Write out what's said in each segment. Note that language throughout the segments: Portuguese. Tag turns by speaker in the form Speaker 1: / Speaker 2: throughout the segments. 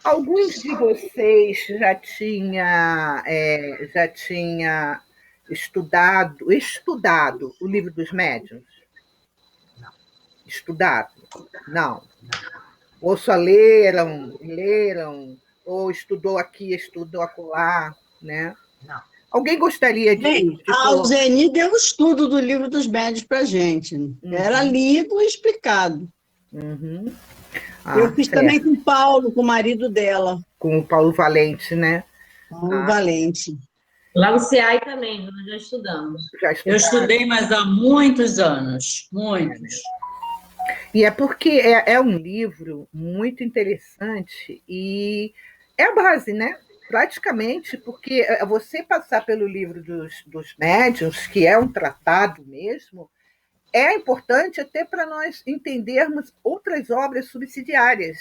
Speaker 1: Alguns de vocês já tinha estudado o Livro dos Médiuns? Estudado? Não. Ou só leram, ou estudou aqui, estudou acolá, né?
Speaker 2: Não.
Speaker 1: Alguém gostaria
Speaker 2: Bem,
Speaker 1: de
Speaker 2: a
Speaker 1: colocar?
Speaker 2: Alzeni deu o estudo do Livro dos Médios para a gente. Era
Speaker 1: Uhum,
Speaker 2: lido e explicado.
Speaker 1: uhum.
Speaker 2: Eu
Speaker 1: Ah,
Speaker 2: fiz também
Speaker 1: certo.
Speaker 2: com o Paulo, com o marido dela,
Speaker 1: Com o Paulo Valente, né?
Speaker 2: Paulo
Speaker 1: Ah,
Speaker 2: Valente.
Speaker 3: Lá no CEAI também, nós já estudamos.
Speaker 1: já
Speaker 4: Eu
Speaker 1: estudaram?
Speaker 4: estudei, mas há muitos anos,
Speaker 1: É, né?
Speaker 4: muitos.
Speaker 1: E é porque é um livro muito interessante e é a base, né? Praticamente, porque você passar pelo livro dos médiuns, que é um tratado mesmo, é importante até para nós entendermos outras obras subsidiárias,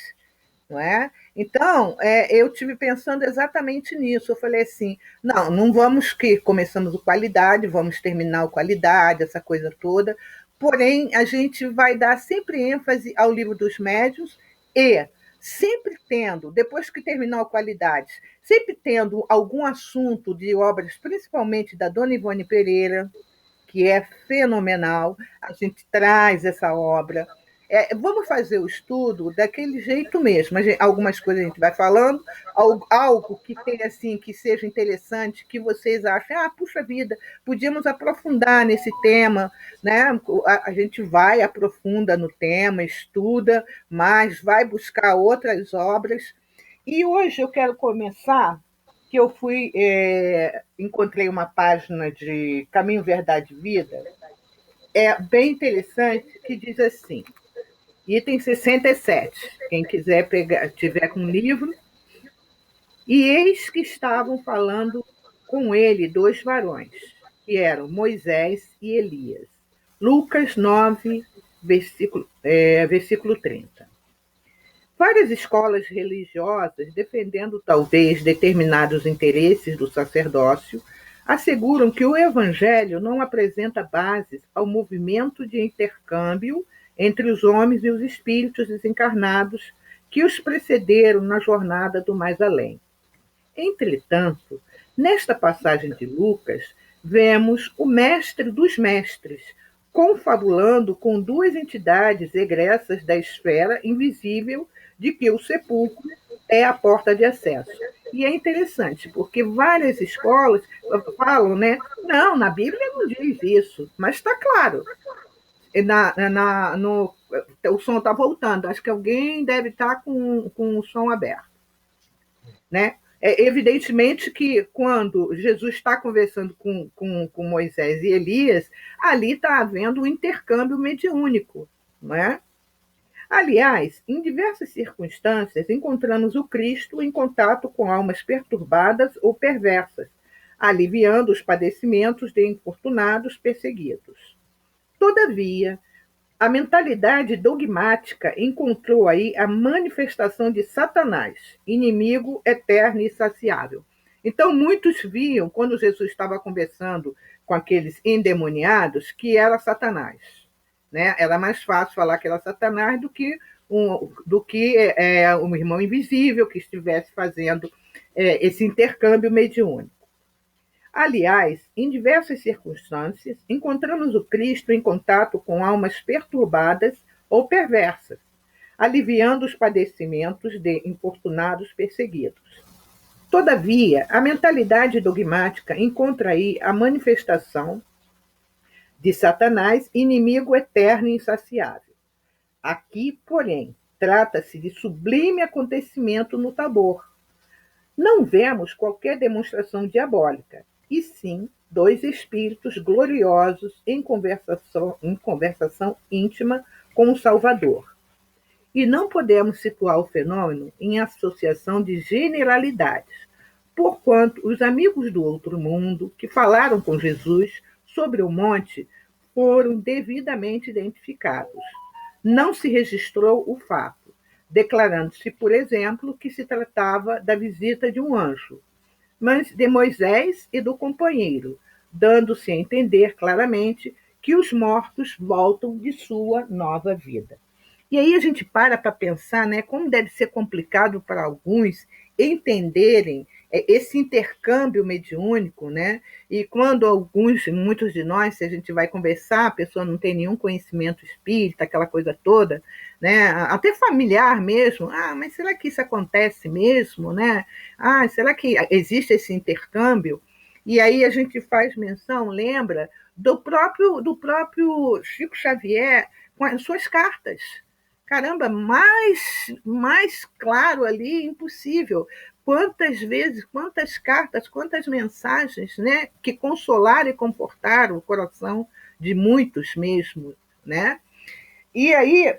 Speaker 1: não é? Então, eu tive pensando exatamente nisso. Eu falei assim, não vamos que começamos o qualidade, vamos terminar o qualidade, essa coisa toda, porém, a gente vai dar sempre ênfase ao livro dos médiuns e sempre tendo, depois que terminar o qualidade, sempre tendo algum assunto de obras, principalmente da Dona Ivone Pereira, que é fenomenal. A gente traz essa obra. Vamos fazer o estudo daquele jeito mesmo. Algumas coisas a gente vai falando, algo que tenha assim, que seja interessante, que vocês achem, puxa vida, podíamos aprofundar nesse tema, né? A gente vai, aprofunda no tema, estuda, mas vai buscar outras obras. E hoje eu quero começar que eu encontrei uma página de Caminho, Verdade e Vida, é bem interessante, que diz assim, item 67, quem quiser pegar, tiver com o livro, e eis que estavam falando com ele dois varões, que eram Moisés e Elias. Lucas 9, versículo 30. Várias escolas religiosas, defendendo talvez determinados interesses do sacerdócio, asseguram que o Evangelho não apresenta bases ao movimento de intercâmbio entre os homens e os espíritos desencarnados que os precederam na jornada do mais além. Entretanto, nesta passagem de Lucas, vemos o mestre dos mestres confabulando com duas entidades egressas da esfera invisível de que o sepulcro é a porta de acesso. E é interessante, porque várias escolas falam, né? Não, na Bíblia não diz isso, mas está claro. O som está voltando, acho que alguém deve estar com o som aberto, né? Evidentemente que quando Jesus está conversando com Moisés e Elias, ali está havendo um intercâmbio mediúnico, não é? Aliás, em diversas circunstâncias, encontramos o Cristo em contato com almas perturbadas ou perversas, aliviando os padecimentos de infortunados perseguidos. Todavia, a mentalidade dogmática encontrou aí a manifestação de Satanás, inimigo eterno e insaciável. Então, muitos viam, quando Jesus estava conversando com aqueles endemoniados, que era Satanás. Né? Era mais fácil falar que era Satanás do que um irmão invisível que estivesse fazendo esse intercâmbio mediúnico. Aliás, em diversas circunstâncias, encontramos o Cristo em contato com almas perturbadas ou perversas, aliviando os padecimentos de infortunados perseguidos. Todavia, a mentalidade dogmática encontra aí a manifestação de Satanás, inimigo eterno e insaciável. Aqui, porém, trata-se de sublime acontecimento no Tabor. Não vemos qualquer demonstração diabólica, e sim dois espíritos gloriosos em conversação íntima com o Salvador. E não podemos situar o fenômeno em associação de generalidades, porquanto os amigos do outro mundo que falaram com Jesus sobre o monte foram devidamente identificados. Não se registrou o fato, declarando-se, por exemplo, que se tratava da visita de um anjo, mas de Moisés e do companheiro, dando-se a entender claramente que os mortos voltam de sua nova vida. E aí a gente para pensar, né, como deve ser complicado para alguns entenderem esse intercâmbio mediúnico, né? E quando muitos de nós, se a gente vai conversar, a pessoa não tem nenhum conhecimento espírita, aquela coisa toda, né? Até familiar mesmo. Ah, mas será que isso acontece mesmo, né? Ah, será que existe esse intercâmbio? E aí a gente faz menção, lembra, do próprio Chico Xavier com as suas cartas. Caramba, mais claro ali, impossível. Quantas vezes, quantas cartas, quantas mensagens, né, que consolaram e confortaram o coração de muitos mesmo, né? E aí,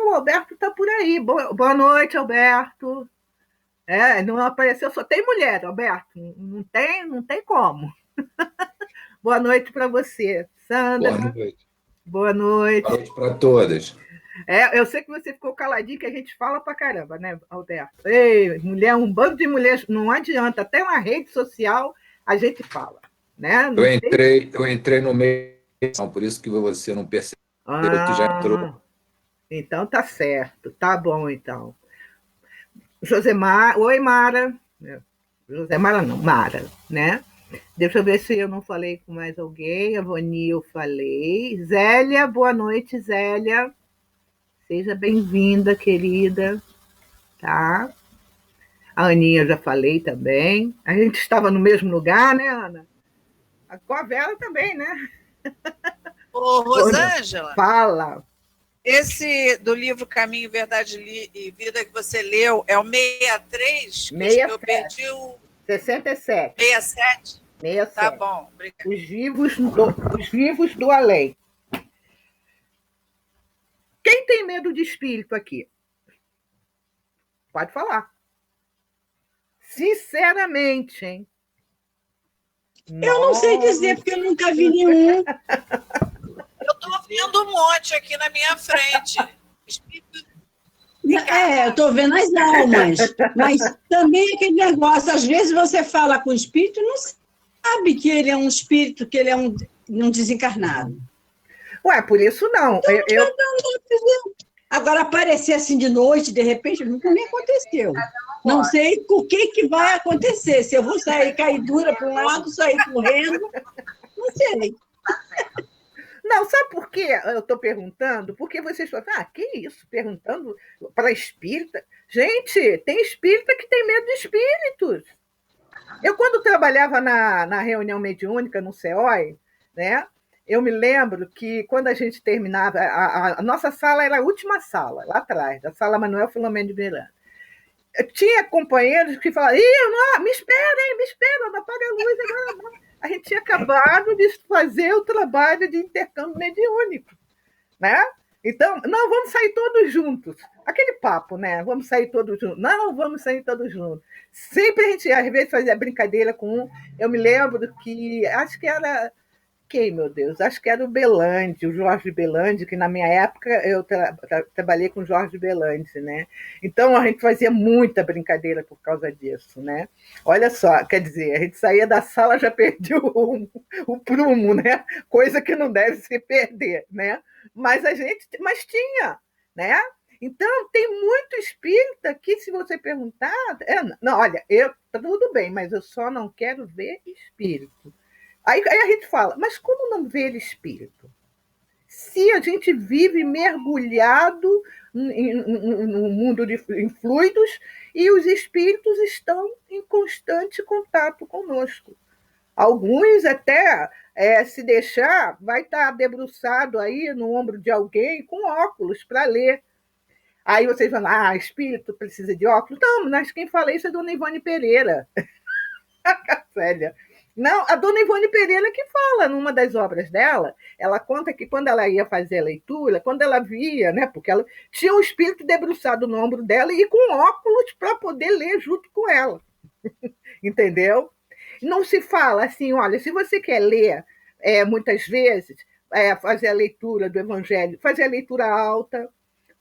Speaker 1: o Alberto está por aí. Boa noite, Alberto. Não apareceu, só tem mulher, Alberto. Não tem como. Boa noite para você, Sandra.
Speaker 5: Boa noite.
Speaker 1: Boa noite.
Speaker 5: Boa noite para todas.
Speaker 1: Eu sei que você ficou caladinho, que a gente fala pra caramba, né, Alberto? Ei, mulher, um bando de mulheres, não adianta, até uma rede social a gente fala, né?
Speaker 5: Eu entrei no meio, por isso que você não percebeu que já entrou.
Speaker 1: Então tá certo, tá bom então. Josemar, oi Mara. Josemara não, Mara, né? Deixa eu ver se eu não falei com mais alguém. A Voni eu falei. Zélia, boa noite, Zélia. Seja bem-vinda, querida. Tá? A Aninha eu já falei também. A gente estava no mesmo lugar, né, Ana? Com a Vera também, né?
Speaker 6: Ô, Rosângela.
Speaker 1: Fala.
Speaker 6: Esse do livro Caminho, Verdade e Vida que você leu é o 63?
Speaker 1: 67.
Speaker 6: Eu perdi o...
Speaker 1: 67.
Speaker 6: 67?
Speaker 1: 67.
Speaker 6: Tá bom, obrigada.
Speaker 1: Os vivos do além. Quem tem medo de espírito aqui? Pode falar. Sinceramente, hein?
Speaker 2: Eu não sei dizer, porque eu nunca vi nenhum.
Speaker 6: Eu estou vendo um monte aqui na minha frente.
Speaker 2: Eu estou vendo as almas, mas também aquele negócio, às vezes você fala com o espírito e não sabe que ele é um espírito, que ele é um desencarnado.
Speaker 1: Ué, por isso não.
Speaker 2: Agora, aparecer assim de noite, de repente, nunca me aconteceu. Não sei o que vai acontecer. Se eu vou sair cair dura para um lado, sair correndo, não sei.
Speaker 1: Não, sabe por quê eu estou perguntando? Porque vocês falam, que isso? Perguntando para espírita? Gente, tem espírita que tem medo de espíritos. Eu, quando trabalhava na reunião mediúnica, no CEOI, né, eu me lembro que quando a gente terminava, a nossa sala era a última sala, lá atrás, da sala Manuel Filomeno de Miranda. Tinha companheiros que falavam, me espera, não apaga a luz agora não. A gente tinha acabado de fazer o trabalho de intercâmbio mediúnico, né? Então, não, vamos sair todos juntos. Aquele papo, né? Vamos sair todos juntos. Não, vamos sair todos juntos. Sempre a gente, às vezes, fazia brincadeira com um. Eu me lembro que, acho que era... Quem, meu Deus? Acho que era o Belandi, o Jorge Belandi, que na minha época eu trabalhei com o Jorge Belandi, né? Então a gente fazia muita brincadeira por causa disso, né? Olha só, quer dizer, a gente saía da sala já perdia o prumo, né? Coisa que não deve se perder, né? Mas tinha, né? Então tem muito espírita que, se você perguntar, não, olha, tudo bem, mas eu só não quero ver espírito. Aí a gente fala, mas como não ver espírito? Se a gente vive mergulhado no mundo em fluidos e os espíritos estão em constante contato conosco. Alguns até, se deixar, vai estar debruçado aí no ombro de alguém com óculos para ler. Aí vocês vão, espírito precisa de óculos? Não, mas quem fala isso é a dona Ivone Pereira. Célia. Não, a dona Ivone Pereira que fala numa das obras dela, ela conta que quando ela ia fazer a leitura, quando ela via, né, porque ela tinha um espírito debruçado no ombro dela e com óculos para poder ler junto com ela. Entendeu? Não se fala assim, olha, se você quer ler muitas vezes, fazer a leitura do Evangelho, fazer a leitura alta.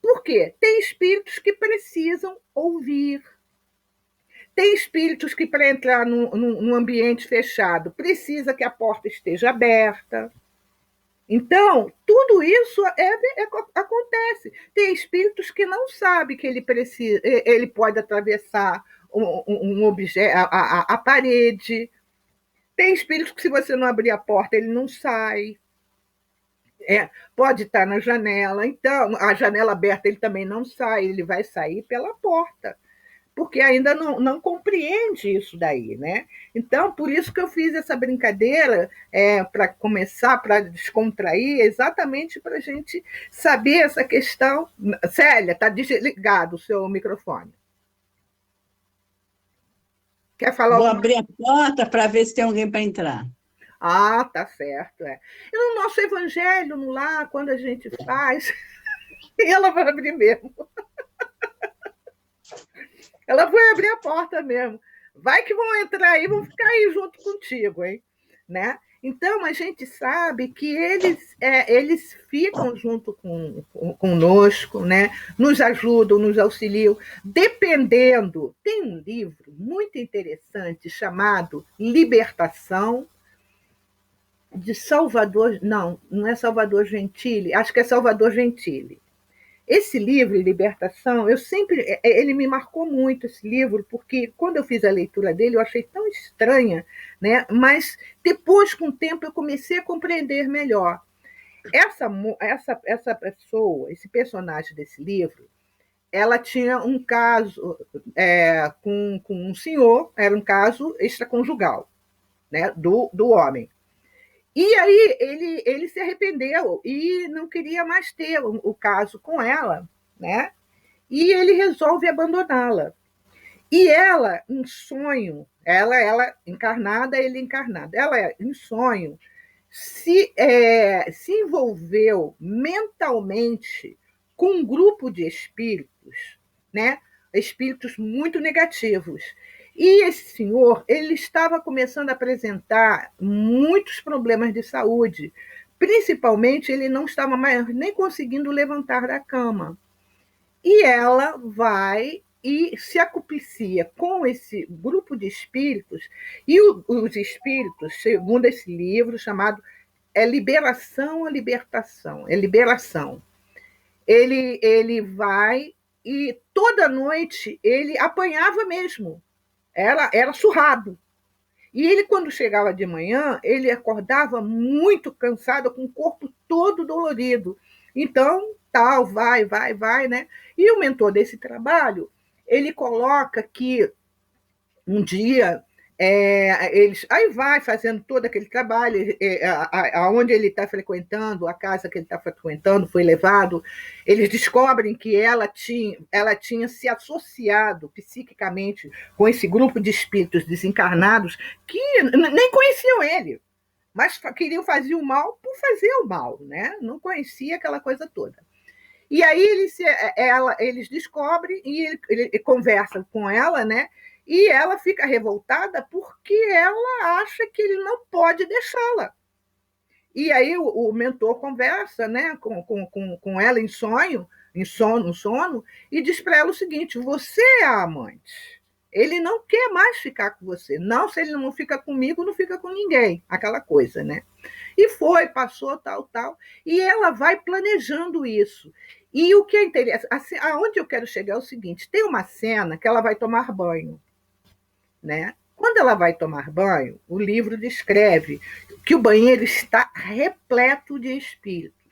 Speaker 1: Por quê? Tem espíritos que precisam ouvir. Tem espíritos que, para entrar num ambiente fechado, precisa que a porta esteja aberta. Então, tudo isso acontece. Tem espíritos que não sabem que ele precisa, ele pode atravessar um objeto, a parede. Tem espíritos que, se você não abrir a porta, ele não sai. Pode estar na janela. Então, a janela aberta, ele também não sai, ele vai sair pela porta, porque ainda não compreende isso daí, né? Então, por isso que eu fiz essa brincadeira, para começar, para descontrair, exatamente para a gente saber essa questão. Célia, está desligado o seu microfone. Quer falar?
Speaker 2: Vou abrir a porta para ver se tem alguém para entrar.
Speaker 1: Ah, tá certo. E no nosso evangelho, no lar, quando a gente faz, ela vai abrir mesmo. Ela foi abrir a porta mesmo. Vai que vão entrar aí, vão ficar aí junto contigo, hein? Né? Então, a gente sabe que eles ficam junto conosco, né? Nos ajudam, nos auxiliam, dependendo. Tem um livro muito interessante chamado Libertação, de Salvador. Não é Salvador Gentili, acho que é Salvador Gentili. Esse livro, Libertação, ele me marcou muito, esse livro, porque quando eu fiz a leitura dele, eu achei tão estranha, né? Mas depois, com o tempo, eu comecei a compreender melhor. Essa pessoa, esse personagem desse livro, ela tinha um caso com um senhor, era um caso extraconjugal, né? do homem. E aí ele se arrependeu e não queria mais ter o caso com ela, né? E ele resolve abandoná-la. E ela, em sonho, ela encarnada, ele encarnado, ela, em sonho, se envolveu mentalmente com um grupo de espíritos, né? Espíritos muito negativos. E esse senhor, ele estava começando a apresentar muitos problemas de saúde. Principalmente, ele não estava mais nem conseguindo levantar da cama. E ela vai e se acuplicia com esse grupo de espíritos, e os espíritos, segundo esse livro chamado Liberação a Libertação, Liberação. Ele vai e toda noite ele apanhava mesmo. Era surrado. E ele, quando chegava de manhã, ele acordava muito cansado, com o corpo todo dolorido. Então, vai, né? E o mentor desse trabalho, ele coloca que um dia aí vai fazendo todo aquele trabalho, aonde ele está frequentando, a casa que ele está frequentando foi levado, eles descobrem que ela tinha se associado psiquicamente com esse grupo de espíritos desencarnados que nem conheciam ele, mas queriam fazer o mal por fazer o mal, né? Não conhecia aquela coisa toda. E aí eles descobrem e ele conversa com ela, né? E ela fica revoltada porque ela acha que ele não pode deixá-la. E aí o mentor conversa, né, com ela em sonho, no sono, e diz para ela o seguinte: você é a amante. Ele não quer mais ficar com você. Não, se ele não fica comigo, não fica com ninguém. Aquela coisa, né? E passou, tal. E ela vai planejando isso. E o que é interessante, assim, aonde eu quero chegar é o seguinte: tem uma cena que ela vai tomar banho, né? Quando ela vai tomar banho, o livro descreve que o banheiro está repleto de espíritos.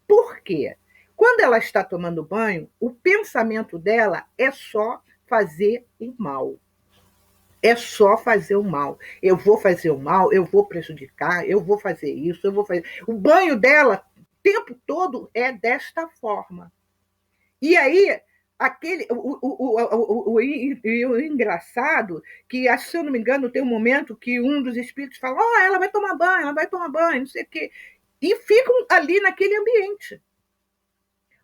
Speaker 1: Por quê? Quando ela está tomando banho, o pensamento dela é só fazer o mal. É só fazer o mal. Eu vou fazer o mal, eu vou prejudicar, eu vou fazer isso, eu vou fazer. O banho dela, o tempo todo, é desta forma. E aí, o engraçado, que, se eu não me engano, tem um momento que um dos espíritos fala: ela vai tomar banho, não sei o quê. E ficam ali naquele ambiente,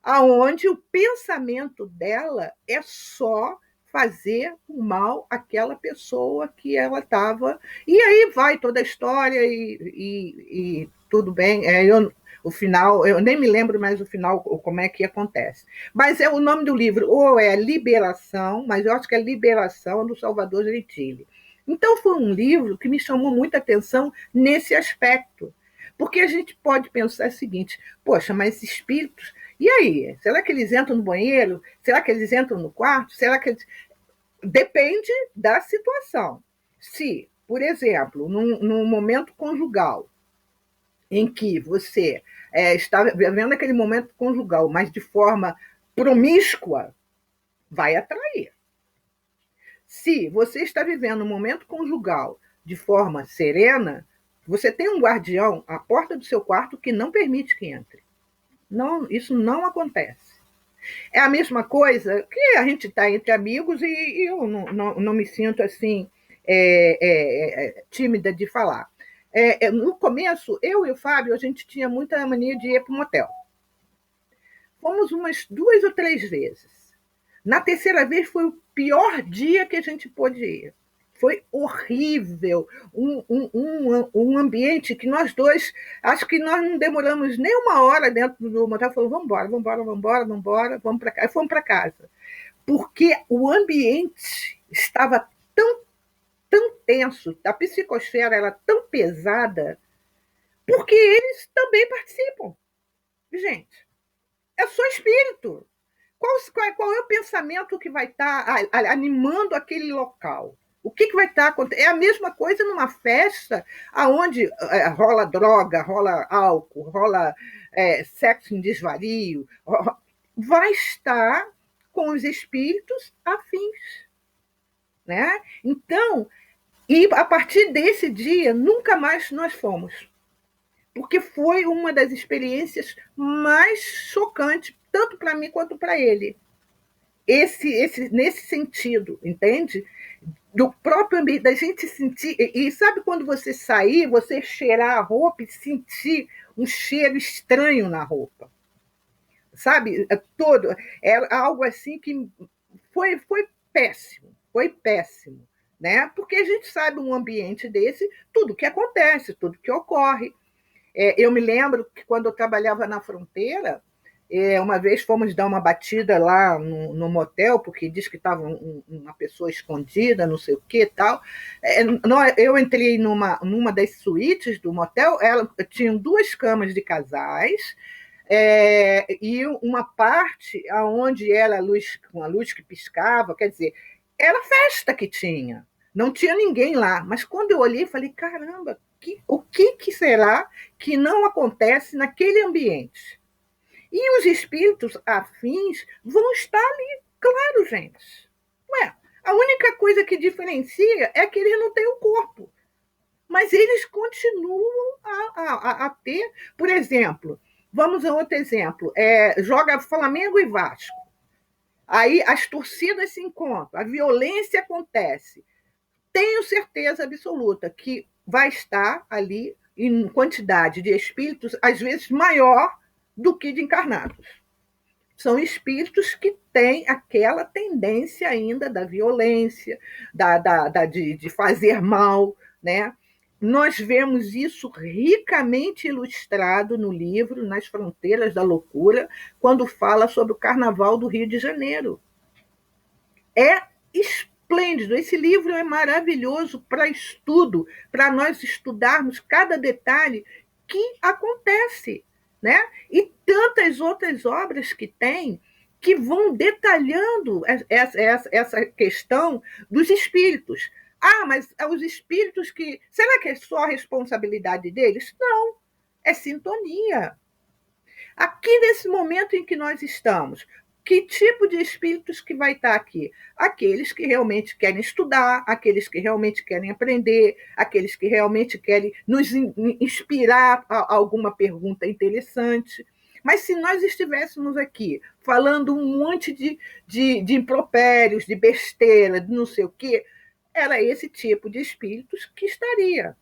Speaker 1: aonde o pensamento dela é só fazer o mal àquela pessoa que ela estava. E aí vai toda a história e tudo bem. O final, eu nem me lembro mais o final, como é que acontece. Mas o nome do livro ou é Liberação, mas eu acho que é Liberação, do Salvador Gentili. Então, foi um livro que me chamou muita atenção nesse aspecto. Porque a gente pode pensar o seguinte: poxa, mas esses espíritos, e aí? Será que eles entram no banheiro? Será que eles entram no quarto? Será que eles... Depende da situação. Se, por exemplo, num momento conjugal, em que você está vivendo aquele momento conjugal, mas de forma promíscua, vai atrair. Se você está vivendo um momento conjugal de forma serena, você tem um guardião à porta do seu quarto que não permite que entre. Não, isso não acontece. É a mesma coisa que a gente está entre amigos e eu não me sinto assim tímida de falar. No começo, eu e o Fábio, a gente tinha muita mania de ir para um motel. Fomos umas 2 ou 3 vezes. Na terceira vez foi o pior dia que a gente pôde ir. Foi horrível, um ambiente que nós dois, acho que nós não demoramos nem uma hora dentro do motel, falou, vamos embora, vamos para casa. E fomos para casa. Porque o ambiente estava tão tenso, a psicosfera era tão pesada, porque eles também participam. Gente, é só espírito. Qual é o pensamento que vai estar animando aquele local? O que vai estar acontecendo? É a mesma coisa numa festa onde rola droga, rola álcool, rola sexo em desvario. Vai estar com os espíritos afins. Né? Então, e a partir desse dia, nunca mais nós fomos. Porque foi uma das experiências mais chocantes, tanto para mim quanto para ele. Nesse sentido, entende? Do próprio ambiente, da gente sentir. E sabe quando você sair, você cheirar a roupa e sentir um cheiro estranho na roupa? Sabe? Era algo assim que foi péssimo, foi péssimo. Né? Porque a gente sabe um ambiente desse, tudo que acontece, tudo que ocorre. Eu me lembro que quando eu trabalhava na fronteira, uma vez fomos dar uma batida lá no motel, porque diz que estava uma pessoa escondida, não sei o que e tal. Eu entrei numa das suítes do motel, tinham 2 camas de casais, e uma parte onde era uma luz que piscava, quer dizer, era festa que tinha. Não tinha ninguém lá. Mas quando eu olhei, falei, caramba, o que será que não acontece naquele ambiente? E os espíritos afins vão estar ali, claro, gente. Ué, a única coisa que diferencia é que eles não têm o corpo. Mas eles continuam a ter. Por exemplo, vamos a outro exemplo. Joga Flamengo e Vasco. Aí as torcidas se encontram, a violência acontece. Tenho certeza absoluta que vai estar ali em quantidade de espíritos, às vezes maior do que de encarnados. São espíritos que têm aquela tendência ainda da violência, de fazer mal, né? Nós vemos isso ricamente ilustrado no livro Nas Fronteiras da Loucura, quando fala sobre o Carnaval do Rio de Janeiro. É esplêndido. Esse livro é maravilhoso para estudo, para nós estudarmos cada detalhe que acontece. Né? E tantas outras obras que tem que vão detalhando essa questão dos espíritos. Mas os espíritos que... Será que é só a responsabilidade deles? Não, é sintonia. Aqui, nesse momento em que nós estamos, que tipo de espíritos que vai estar aqui? Aqueles que realmente querem estudar, aqueles que realmente querem aprender, aqueles que realmente querem nos inspirar a alguma pergunta interessante. Mas se nós estivéssemos aqui falando um monte de impropérios, de besteira, de não sei o quê, era esse tipo de espíritos que estaria.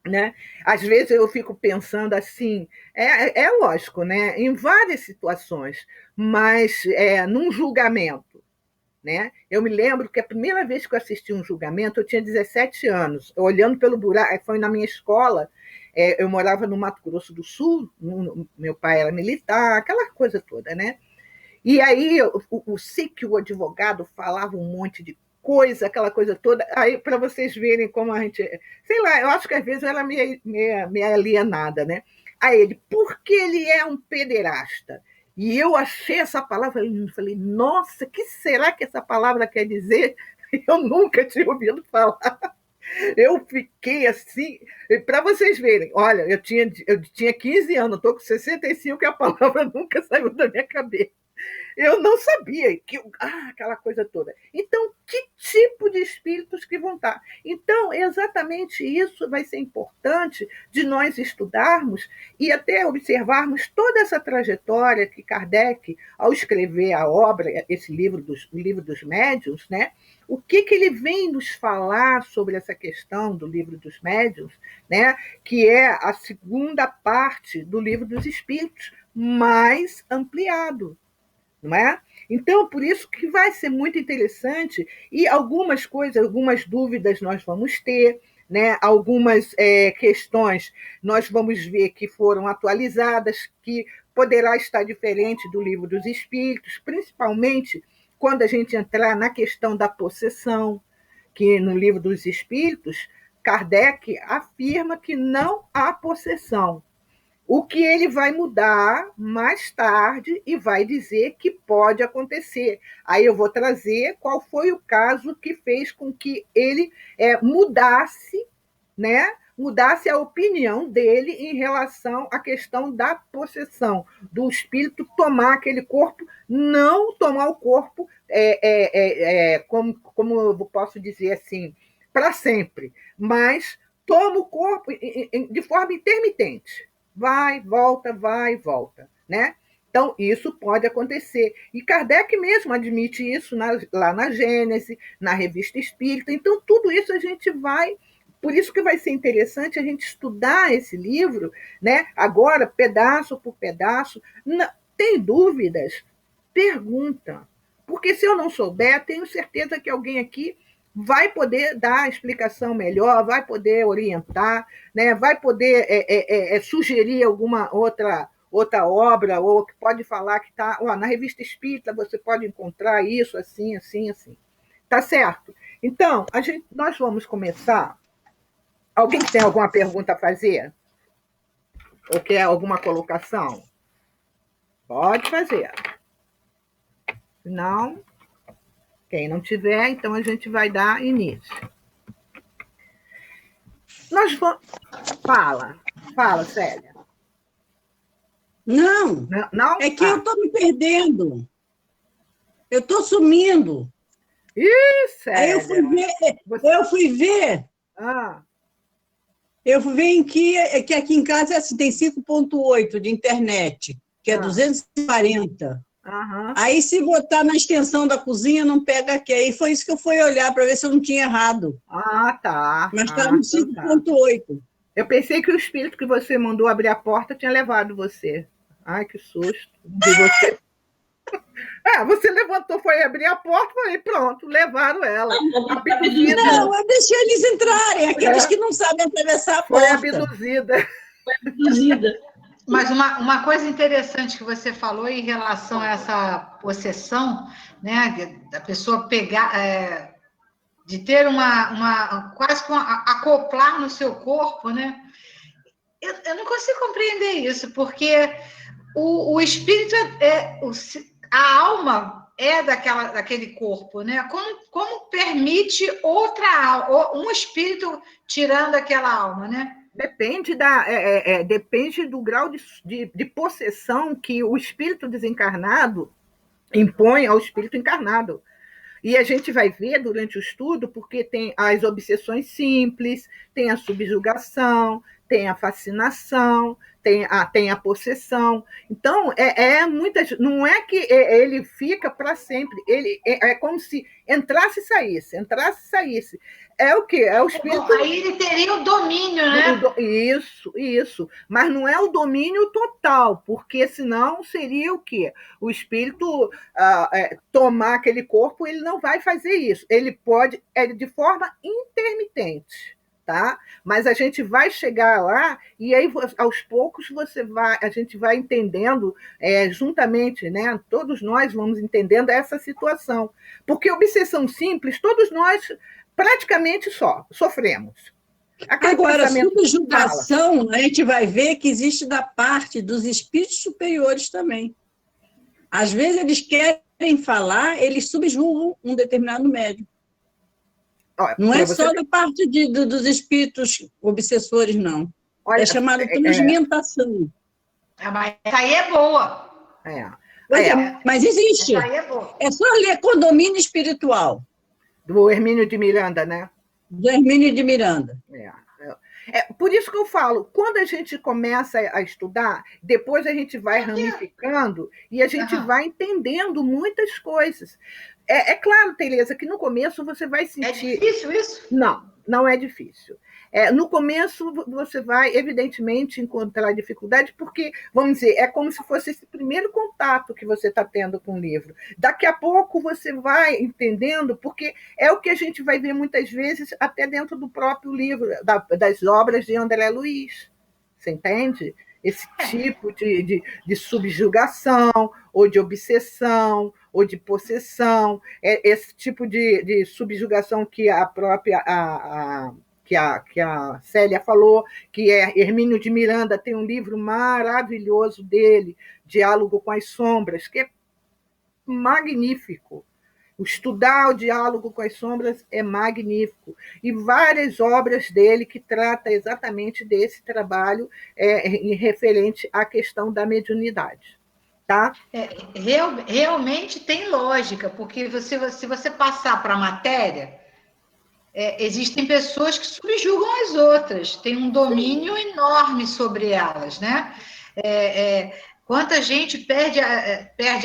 Speaker 1: Né? Às vezes eu fico pensando assim, é lógico, né? Em várias situações, mas num julgamento. Né? Eu me lembro que a primeira vez que eu assisti um julgamento, eu tinha 17 anos, olhando pelo buraco, foi na minha escola, eu morava no Mato Grosso do Sul, meu pai era militar, aquela coisa toda. Né? E aí eu sei que o advogado falava um monte de aquela coisa toda. Aí, para vocês verem como a gente. Sei lá, eu acho que às vezes eu era meio alienada, né? Aí ele, porque ele é um pederasta. E eu achei essa palavra, eu falei, nossa, o que será que essa palavra quer dizer? Eu nunca tinha ouvido falar. Eu fiquei assim, para vocês verem, olha, eu tinha 15 anos, estou com 65 e a palavra nunca saiu da minha cabeça. Eu não sabia aquela coisa toda. Então, que tipo de espíritos que vão estar? Então, exatamente isso vai ser importante de nós estudarmos e até observarmos toda essa trajetória que Kardec, ao escrever a obra, esse livro dos médiuns, né? O que ele vem nos falar sobre essa questão do livro dos médiuns, né? Que é a segunda parte do livro dos espíritos, mais ampliado. Não é? Então, por isso que vai ser muito interessante, e algumas coisas, algumas dúvidas nós vamos ter, né? Algumas questões nós vamos ver que foram atualizadas, que poderá estar diferente do livro dos Espíritos, principalmente quando a gente entrar na questão da possessão, que no livro dos Espíritos, Kardec afirma que não há possessão. O que ele vai mudar mais tarde e vai dizer que pode acontecer. Aí eu vou trazer qual foi o caso que fez com que ele mudasse, né? Mudasse a opinião dele em relação à questão da possessão, do espírito tomar aquele corpo, não tomar o corpo, como eu posso dizer assim, para sempre, mas toma o corpo de forma intermitente. Vai, volta, né? Então, isso pode acontecer. E Kardec mesmo admite isso lá na Gênese, na Revista Espírita. Então, tudo isso a gente vai... Por isso que vai ser interessante a gente estudar esse livro, né? Agora, pedaço por pedaço. Tem dúvidas? Pergunta. Porque se eu não souber, tenho certeza que alguém aqui vai poder dar a explicação melhor, vai poder orientar, né? Vai poder sugerir alguma outra obra, ou que pode falar que está na Revista Espírita, você pode encontrar isso assim, assim, assim. Tá certo? Então, nós vamos começar. Alguém tem alguma pergunta a fazer? Ou quer alguma colocação? Pode fazer. Não? Quem não tiver, então a gente vai dar início. Nós vamos... Fala, Célia.
Speaker 2: Não, é que eu estou me perdendo. Eu estou sumindo.
Speaker 1: Célia.
Speaker 2: Aí eu fui ver. Eu fui ver que aqui em casa tem 5.8 de internet, que é 240. Aí, se botar na extensão da cozinha, não pega aqui. Aí foi isso que eu fui olhar para ver se eu não tinha errado.
Speaker 1: Tá.
Speaker 2: Mas está no 5.8.
Speaker 1: Eu pensei que o espírito que você mandou abrir a porta tinha levado você. Ai, que susto. De você. Você levantou, foi abrir a porta, falei, pronto, levaram ela. Abduzida.
Speaker 2: Não, eu deixei eles entrarem, aqueles que não sabem atravessar a porta.
Speaker 1: Foi abduzida.
Speaker 7: Mas uma coisa interessante que você falou em relação a essa possessão, né, da pessoa pegar, de ter quase que acoplar no seu corpo, né? Eu não consigo compreender isso, porque o espírito a alma é daquele corpo, né? Como permite um espírito tirando aquela alma, né?
Speaker 1: Depende do grau de possessão que o espírito desencarnado impõe ao espírito encarnado. E a gente vai ver durante o estudo, porque tem as obsessões simples, tem a subjugação, tem a fascinação, tem a possessão. Então, não é que ele fica para sempre, é como se entrasse e saísse. É o quê? É o espírito...
Speaker 7: Aí ele teria o domínio, né?
Speaker 1: Isso. Mas não é o domínio total, porque senão seria o quê? O espírito tomar aquele corpo, ele não vai fazer isso. Ele pode, de forma intermitente. tá? Mas a gente vai chegar lá e aí aos poucos a gente vai entendendo juntamente, né? Todos nós vamos entendendo essa situação, porque obsessão simples todos nós praticamente sofremos.
Speaker 2: Agora, a subjugação, a gente vai ver que existe da parte dos espíritos superiores também. Às vezes eles querem falar, eles subjugam um determinado médium. Não é só da parte dos espíritos obsessores, não. Olha, é chamado transmentação.
Speaker 7: Mas essa aí é boa.
Speaker 2: Mas existe.
Speaker 7: Essa aí é boa.
Speaker 2: É só ler Condomínio Espiritual.
Speaker 1: Do Hermínio de Miranda, né?
Speaker 2: Do Hermínio de Miranda.
Speaker 1: Por isso que eu falo, quando a gente começa a estudar, depois a gente vai ramificando e a gente vai entendendo muitas coisas. É claro, Tereza, que no começo você vai sentir...
Speaker 7: É difícil isso?
Speaker 1: Não, não é difícil. No começo você vai, evidentemente, encontrar dificuldade, porque, vamos dizer, é como se fosse esse primeiro contato que você está tendo com o livro. Daqui a pouco você vai entendendo, porque é o que a gente vai ver muitas vezes até dentro do próprio livro, das obras de André Luiz. Você entende? Esse tipo de subjugação, ou de obsessão, ou de possessão, esse tipo de subjugação que a própria... Que a Célia falou, que Hermínio de Miranda tem um livro maravilhoso dele, Diálogo com as Sombras, que é magnífico. Estudar o Diálogo com as Sombras é magnífico. E várias obras dele que tratam exatamente desse trabalho referente à questão da mediunidade. Tá?
Speaker 7: Realmente tem lógica, porque se você passar para a matéria... existem pessoas que subjugam as outras, têm um domínio enorme sobre elas, né? Quanta gente perde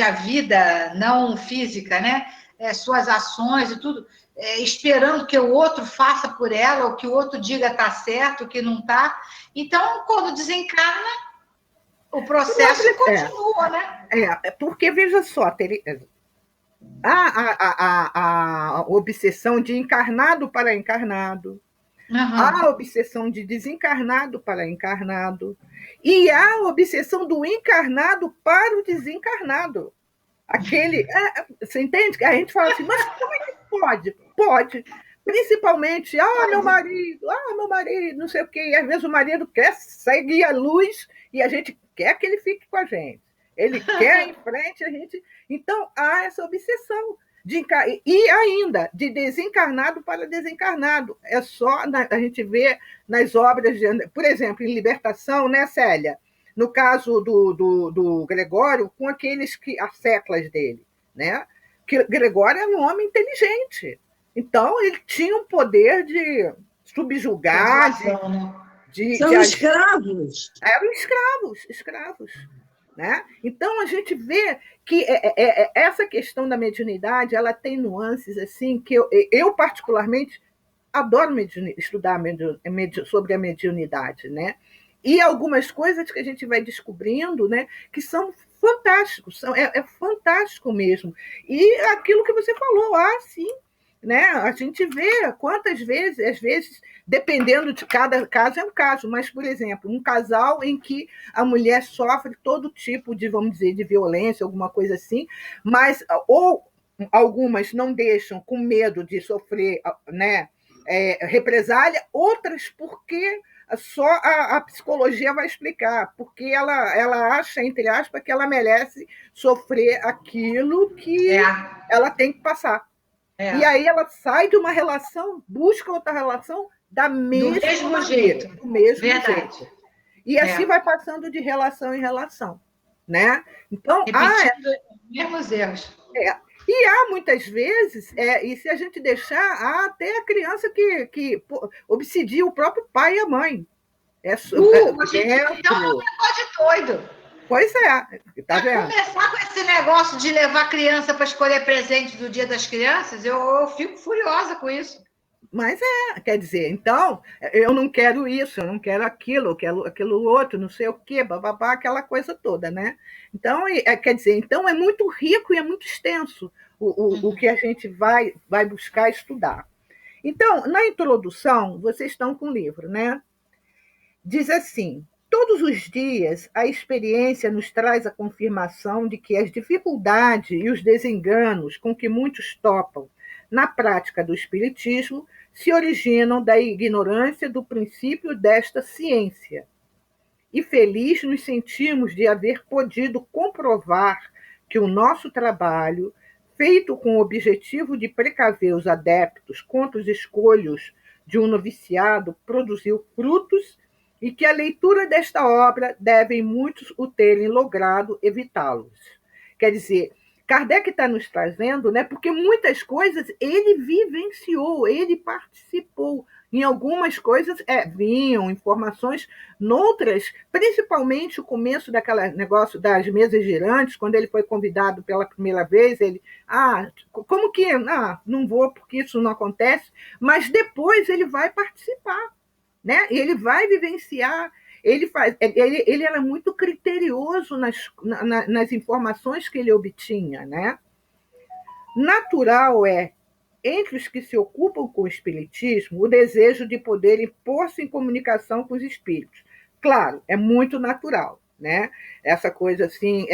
Speaker 7: a vida não física, né? Suas ações e tudo, esperando que o outro faça por ela, ou que o outro diga está certo, que não está. Então, quando desencarna, o processo continua, né?
Speaker 1: Porque, veja só, Tereza, a obsessão de encarnado para encarnado, a obsessão de desencarnado para encarnado, e a obsessão do encarnado para o desencarnado. Você entende? A gente fala assim, mas como é que pode? Pode. Principalmente, meu marido, não sei o quê. E às vezes o marido quer seguir a luz e a gente quer que ele fique com a gente. Ele quer ir em frente, a gente... Então, há essa obsessão. E ainda, de desencarnado para desencarnado. É só a gente ver nas obras, por exemplo, em Libertação, né, Célia? No caso do Gregório, com as seclas dele. Né? Que Gregório era um homem inteligente. Então, ele tinha um poder de subjugar,
Speaker 2: São escravos.
Speaker 1: Eram escravos. Né? Então, a gente vê que essa questão da mediunidade ela tem nuances assim, que eu particularmente, adoro estudar sobre a mediunidade. Né? E algumas coisas que a gente vai descobrindo, né, que são fantásticos, é fantástico mesmo. E aquilo que você falou, sim, né? A gente vê quantas vezes, às vezes, dependendo de cada caso, é um caso, mas, por exemplo, um casal em que a mulher sofre todo tipo de, vamos dizer, de violência, alguma coisa assim, mas ou algumas não deixam com medo de sofrer, né, represália, outras porque só a psicologia vai explicar, porque ela acha, entre aspas, que ela merece sofrer aquilo que ela tem que passar. E aí ela sai de uma relação, busca outra relação do mesmo jeito. E assim vai passando de relação em relação. Né? Então,
Speaker 7: os mesmos erros.
Speaker 1: E há muitas vezes, e se a gente deixar, há até a criança que obsidia o próprio pai e a mãe.
Speaker 7: Então é um negócio de doido.
Speaker 1: Pois é, tá vendo?
Speaker 7: Começar com esse negócio de levar criança para escolher presente do Dia das Crianças, eu fico furiosa com isso.
Speaker 1: Mas quer dizer, então, eu não quero isso, eu não quero aquilo, eu quero aquilo outro, não sei o quê, bababá, aquela coisa toda, né? Então, quer dizer, então é muito rico e é muito extenso o que a gente vai buscar estudar. Então, na introdução, vocês estão com o livro, né? Diz assim: todos os dias a experiência nos traz a confirmação de que as dificuldades e os desenganos com que muitos topam na prática do espiritismo se originam da ignorância do princípio desta ciência. E feliz nos sentimos de haver podido comprovar que o nosso trabalho, feito com o objetivo de precaver os adeptos contra os escolhos de um noviciado, produziu frutos e que a leitura desta obra devem muitos o terem logrado evitá-los. Quer dizer, Kardec está nos trazendo, né, porque muitas coisas ele vivenciou, ele participou. Em algumas coisas vinham informações, noutras, principalmente o começo daquele negócio das mesas girantes, quando ele foi convidado pela primeira vez, ele, como que? Não vou porque isso não acontece, mas depois ele vai participar, né? E ele vai vivenciar, ele era muito criterioso nas informações que ele obtinha, né? Natural entre os que se ocupam com o espiritismo, o desejo de poderem pôr-se em comunicação com os espíritos. Claro, é muito natural, né? Essa coisa assim,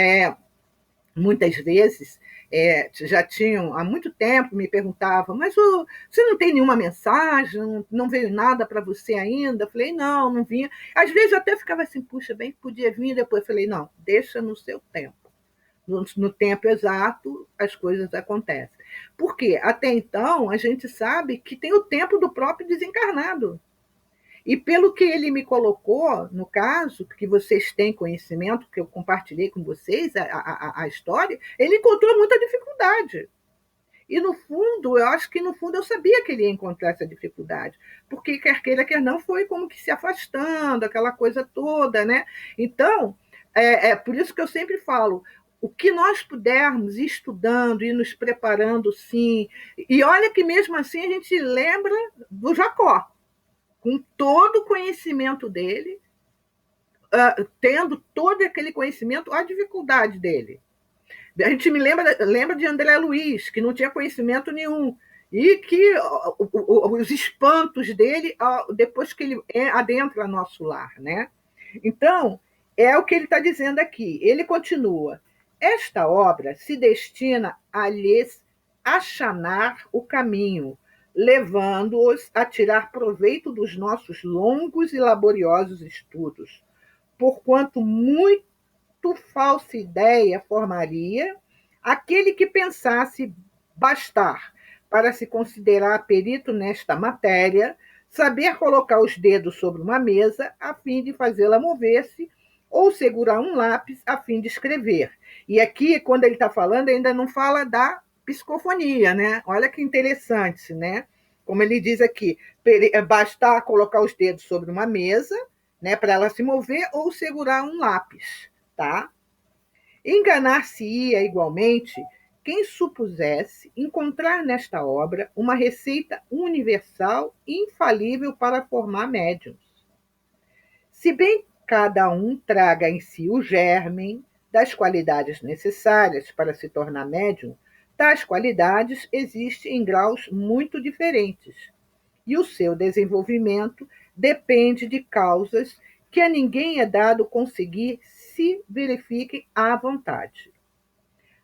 Speaker 1: muitas vezes já tinham, há muito tempo, me perguntavam, mas você não tem nenhuma mensagem, não veio nada para você ainda? Eu falei, não vinha. Às vezes eu até ficava assim, puxa, bem que podia vir depois. Eu falei, não, deixa no seu tempo. No tempo exato, as coisas acontecem. Porque, até então, a gente sabe que tem o tempo do próprio desencarnado. E pelo que ele me colocou, no caso, que vocês têm conhecimento, que eu compartilhei com vocês a história, ele encontrou muita dificuldade. E, no fundo, eu acho que, no fundo, eu sabia que ele ia encontrar essa dificuldade. Porque, quer queira, quer não, foi como que se afastando, aquela coisa toda, né? Então, por isso que eu sempre falo, o que nós pudermos ir estudando e nos preparando, sim. E olha que, mesmo assim, a gente lembra do Jacó, com todo o conhecimento dele, tendo todo aquele conhecimento, a dificuldade dele. A gente lembra de André Luiz, que não tinha conhecimento nenhum, e que os espantos dele depois que ele adentra nosso lar, né? Então, é o que ele está dizendo aqui. Ele continua: esta obra se destina a lhes achanar o caminho, levando-os a tirar proveito dos nossos longos e laboriosos estudos, porquanto muito falsa ideia formaria aquele que pensasse bastar, para se considerar perito nesta matéria, saber colocar os dedos sobre uma mesa a fim de fazê-la mover-se ou segurar um lápis a fim de escrever. E aqui, quando ele está falando, ainda não fala da psicofonia, né? Olha que interessante, né? Como ele diz aqui, bastar colocar os dedos sobre uma mesa, né, para ela se mover ou segurar um lápis, tá? Enganar-se-ia igualmente quem supusesse encontrar nesta obra uma receita universal e infalível para formar médiuns. Se bem cada um traga em si o germe das qualidades necessárias para se tornar médium, tais qualidades existem em graus muito diferentes, e o seu desenvolvimento depende de causas que a ninguém é dado conseguir se verifiquem à vontade.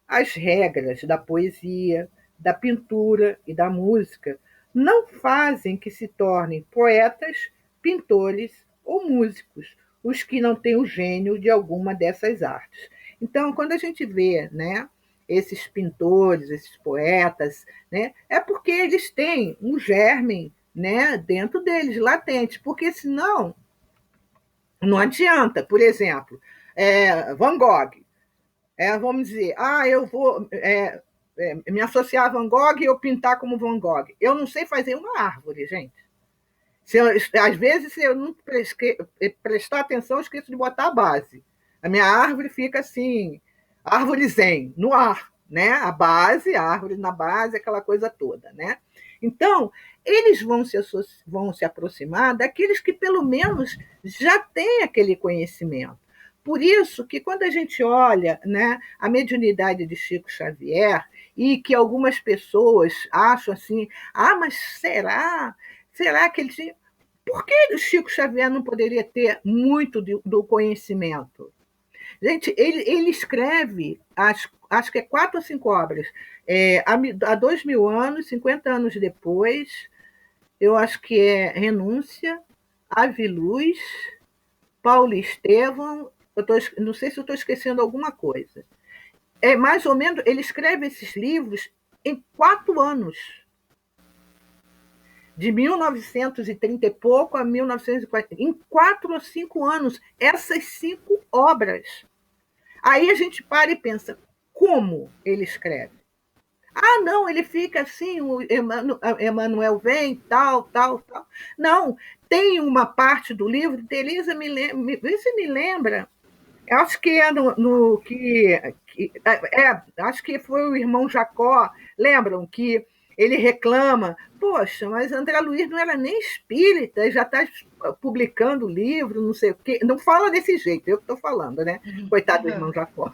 Speaker 1: As regras da poesia, da pintura e da música não fazem que se tornem poetas, pintores ou músicos os que não têm o gênio de alguma dessas artes. Então, quando a gente vê, né, esses pintores, esses poetas, né, é porque eles têm um germe, né, dentro deles, latente, porque senão não adianta. Por exemplo, Van Gogh. Vamos dizer, eu vou me associar a Van Gogh e eu pintar como Van Gogh. Eu não sei fazer uma árvore, gente. Às vezes, se eu não prestar atenção, eu esqueço de botar a base. A minha árvore fica assim, árvore zen, no ar, né? A base, a árvore na base, aquela coisa toda, né? Então, eles vão se aproximar daqueles que, pelo menos, já têm aquele conhecimento. Por isso que, quando a gente olha, né, a mediunidade de Chico Xavier, e que algumas pessoas acham assim, mas será que ele tinha... Por que o Chico Xavier não poderia ter muito do conhecimento? Gente, ele escreve, acho que é 4 ou 5 obras, há 2000 anos, 50 anos depois, eu acho que é Renúncia, Ave Luz, Paulo Estevam, não sei se eu estou esquecendo alguma coisa. Mais ou menos, ele escreve esses livros em 4 anos. De 1930 e pouco a 1940. Em 4 ou 5 anos, essas 5 obras. Aí a gente para e pensa, como ele escreve? Não, ele fica assim, o Emmanuel vem, tal. Não, tem uma parte do livro, Teresa, vê se me lembra, acho que é acho que foi o irmão Jacó, lembram que ele reclama, poxa, mas André Luiz não era nem espírita, já está publicando livro, não sei o quê. Não fala desse jeito, eu que estou falando, né? Coitado do irmão Jacó.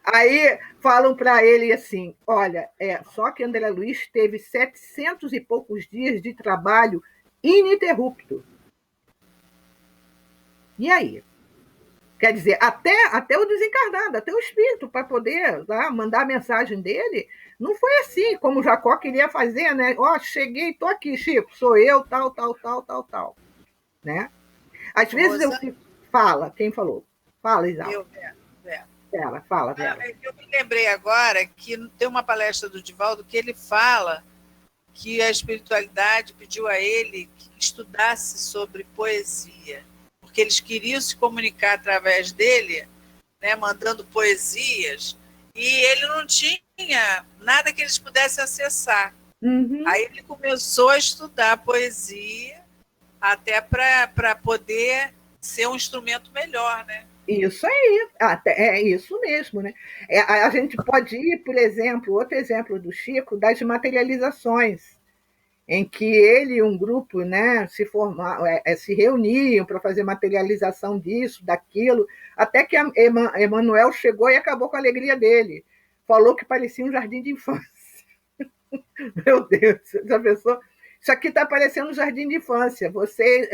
Speaker 1: Aí falam para ele assim, olha, só que André Luiz teve 700 e poucos dias de trabalho ininterrupto. E aí? Quer dizer, até o desencarnado, até o espírito, para poder mandar a mensagem dele, não foi assim, como Jacó queria fazer, né? Cheguei, estou aqui, Chico, sou eu, tal. Né? Às vezes Fala, quem falou? Fala, Isaura.
Speaker 6: Eu.
Speaker 1: Fala.
Speaker 6: Eu me lembrei agora que tem uma palestra do Divaldo que ele fala que a espiritualidade pediu a ele que estudasse sobre poesia, porque eles queriam se comunicar através dele, né, mandando poesias, e ele não tinha nada que eles pudessem acessar.
Speaker 1: Uhum.
Speaker 6: Aí ele começou a estudar poesia até para poder ser um instrumento melhor, né?
Speaker 1: Isso aí, é isso mesmo, né? A gente pode ir, por exemplo, outro exemplo do Chico, das materializações, em que ele e um grupo, né, se reuniam para fazer materialização disso, daquilo, até que Emmanuel chegou e acabou com a alegria dele. Falou que parecia um jardim de infância. Meu Deus, já pensou? Isso aqui está parecendo um jardim de infância. Você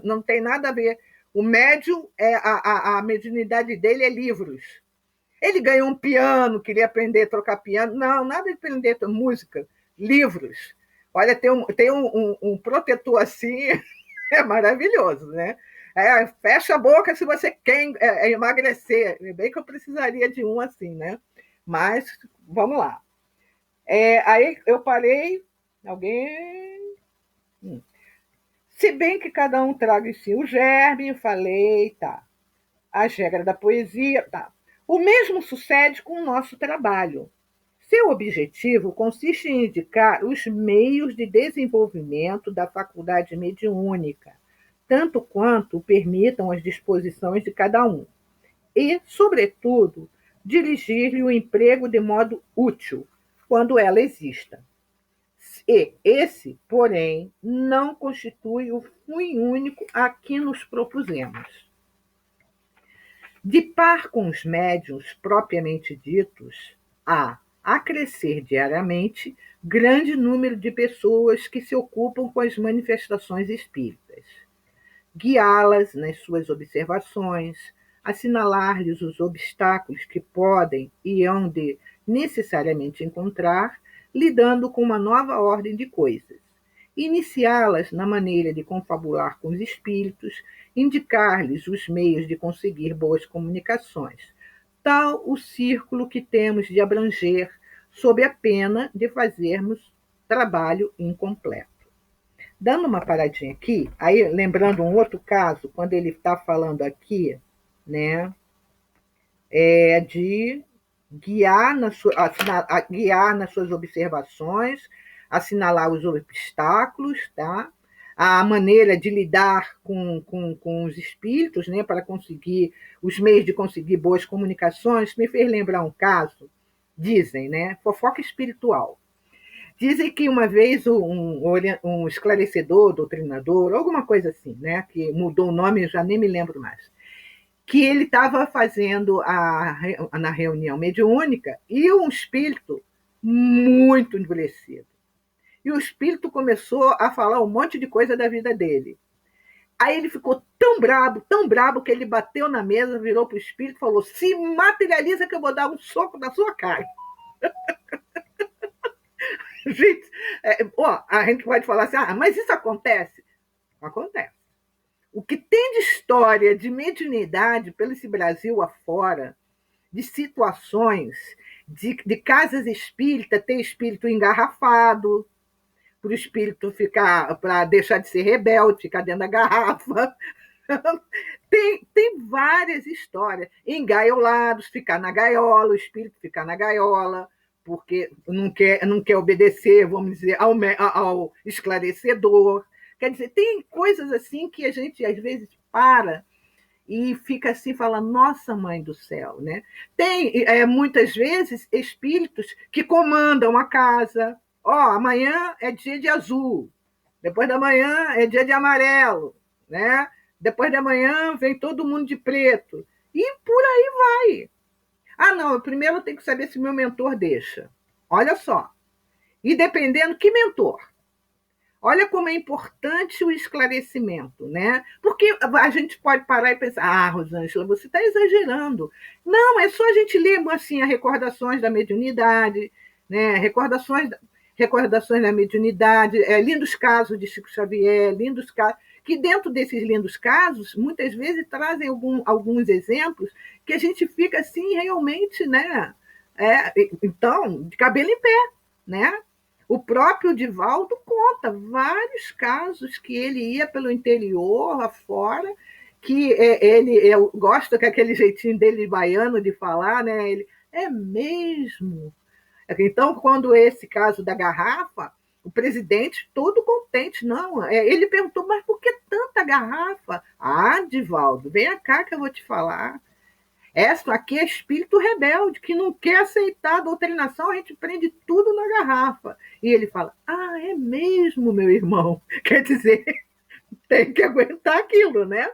Speaker 1: não tem nada a ver. O médium, a mediunidade dele é livros. Ele ganhou um piano, queria aprender a tocar piano. Não, nada de aprender música. Livros. Olha, tem um protetor assim, é maravilhoso, né? Fecha a boca se você quer emagrecer. Bem que eu precisaria de um assim, né? Mas, vamos lá. Aí eu parei, alguém... Se bem que cada um traga em si o germe, falei, tá. As regras da poesia, tá. O mesmo sucede com o nosso trabalho. Seu objetivo consiste em indicar os meios de desenvolvimento da faculdade mediúnica, tanto quanto permitam as disposições de cada um, e, sobretudo, dirigir-lhe o emprego de modo útil, quando ela exista. E esse, porém, não constitui o fim único a que nos propusemos. De par com os médiuns propriamente ditos, há a crescer diariamente grande número de pessoas que se ocupam com as manifestações espíritas. Guiá-las nas suas observações, assinalar-lhes os obstáculos que podem e hão de necessariamente encontrar, lidando com uma nova ordem de coisas. Iniciá-las na maneira de confabular com os espíritos, indicar-lhes os meios de conseguir boas comunicações. Tal o círculo que temos de abranger, sob a pena de fazermos trabalho incompleto. Dando uma paradinha aqui, aí lembrando um outro caso, quando ele está falando aqui, né, de guiar nas suas observações, assinalar os obstáculos, tá? A maneira de lidar com os espíritos, né, para conseguir os meios de conseguir boas comunicações, me fez lembrar um caso, dizem, né, fofoca espiritual. Dizem que uma vez um esclarecedor, doutrinador, alguma coisa assim, né, que mudou o nome, eu já nem me lembro mais, que ele estava fazendo na reunião mediúnica e um espírito muito endurecido. E o espírito começou a falar um monte de coisa da vida dele. Aí ele ficou tão brabo, que ele bateu na mesa, virou para o espírito e falou: se materializa que eu vou dar um soco na sua cara. Gente, a gente pode falar assim, mas isso acontece? Acontece. O que tem de história de mediunidade pelo esse Brasil afora, de situações, de casas espíritas, ter espírito engarrafado, para o espírito para deixar de ser rebelde, ficar dentro da garrafa. Tem várias histórias. Engaiolados, ficar na gaiola, o espírito ficar na gaiola, porque não quer obedecer, vamos dizer, ao esclarecedor. Quer dizer, tem coisas assim que a gente, às vezes, para e fica assim, fala, nossa, mãe do céu, né? Tem, muitas vezes, espíritos que comandam a casa. Amanhã é dia de azul, depois da manhã é dia de amarelo, né? Depois da manhã vem todo mundo de preto. E por aí vai. Não, primeiro eu tenho que saber se meu mentor deixa. Olha só. E dependendo, que mentor? Olha como é importante o esclarecimento, né? Porque a gente pode parar e pensar, Rosângela, você está exagerando. Não, é só a gente ler assim, as recordações da mediunidade, né? Recordações da mediunidade, lindos casos de Chico Xavier, lindos casos, que dentro desses lindos casos, muitas vezes trazem alguns exemplos que a gente fica assim, realmente, né? Então, de cabelo em pé, né? O próprio Divaldo conta vários casos que ele ia pelo interior, lá fora, que eu gosto que aquele jeitinho dele baiano de falar, né? Ele, é mesmo? Então, quando esse caso da garrafa, o presidente todo contente, não, ele perguntou, mas por que tanta garrafa? Divaldo, vem cá que eu vou te falar. Essa aqui é espírito rebelde, que não quer aceitar a doutrinação, a gente prende tudo na garrafa. E ele fala, é mesmo, meu irmão? Quer dizer, tem que aguentar aquilo, né?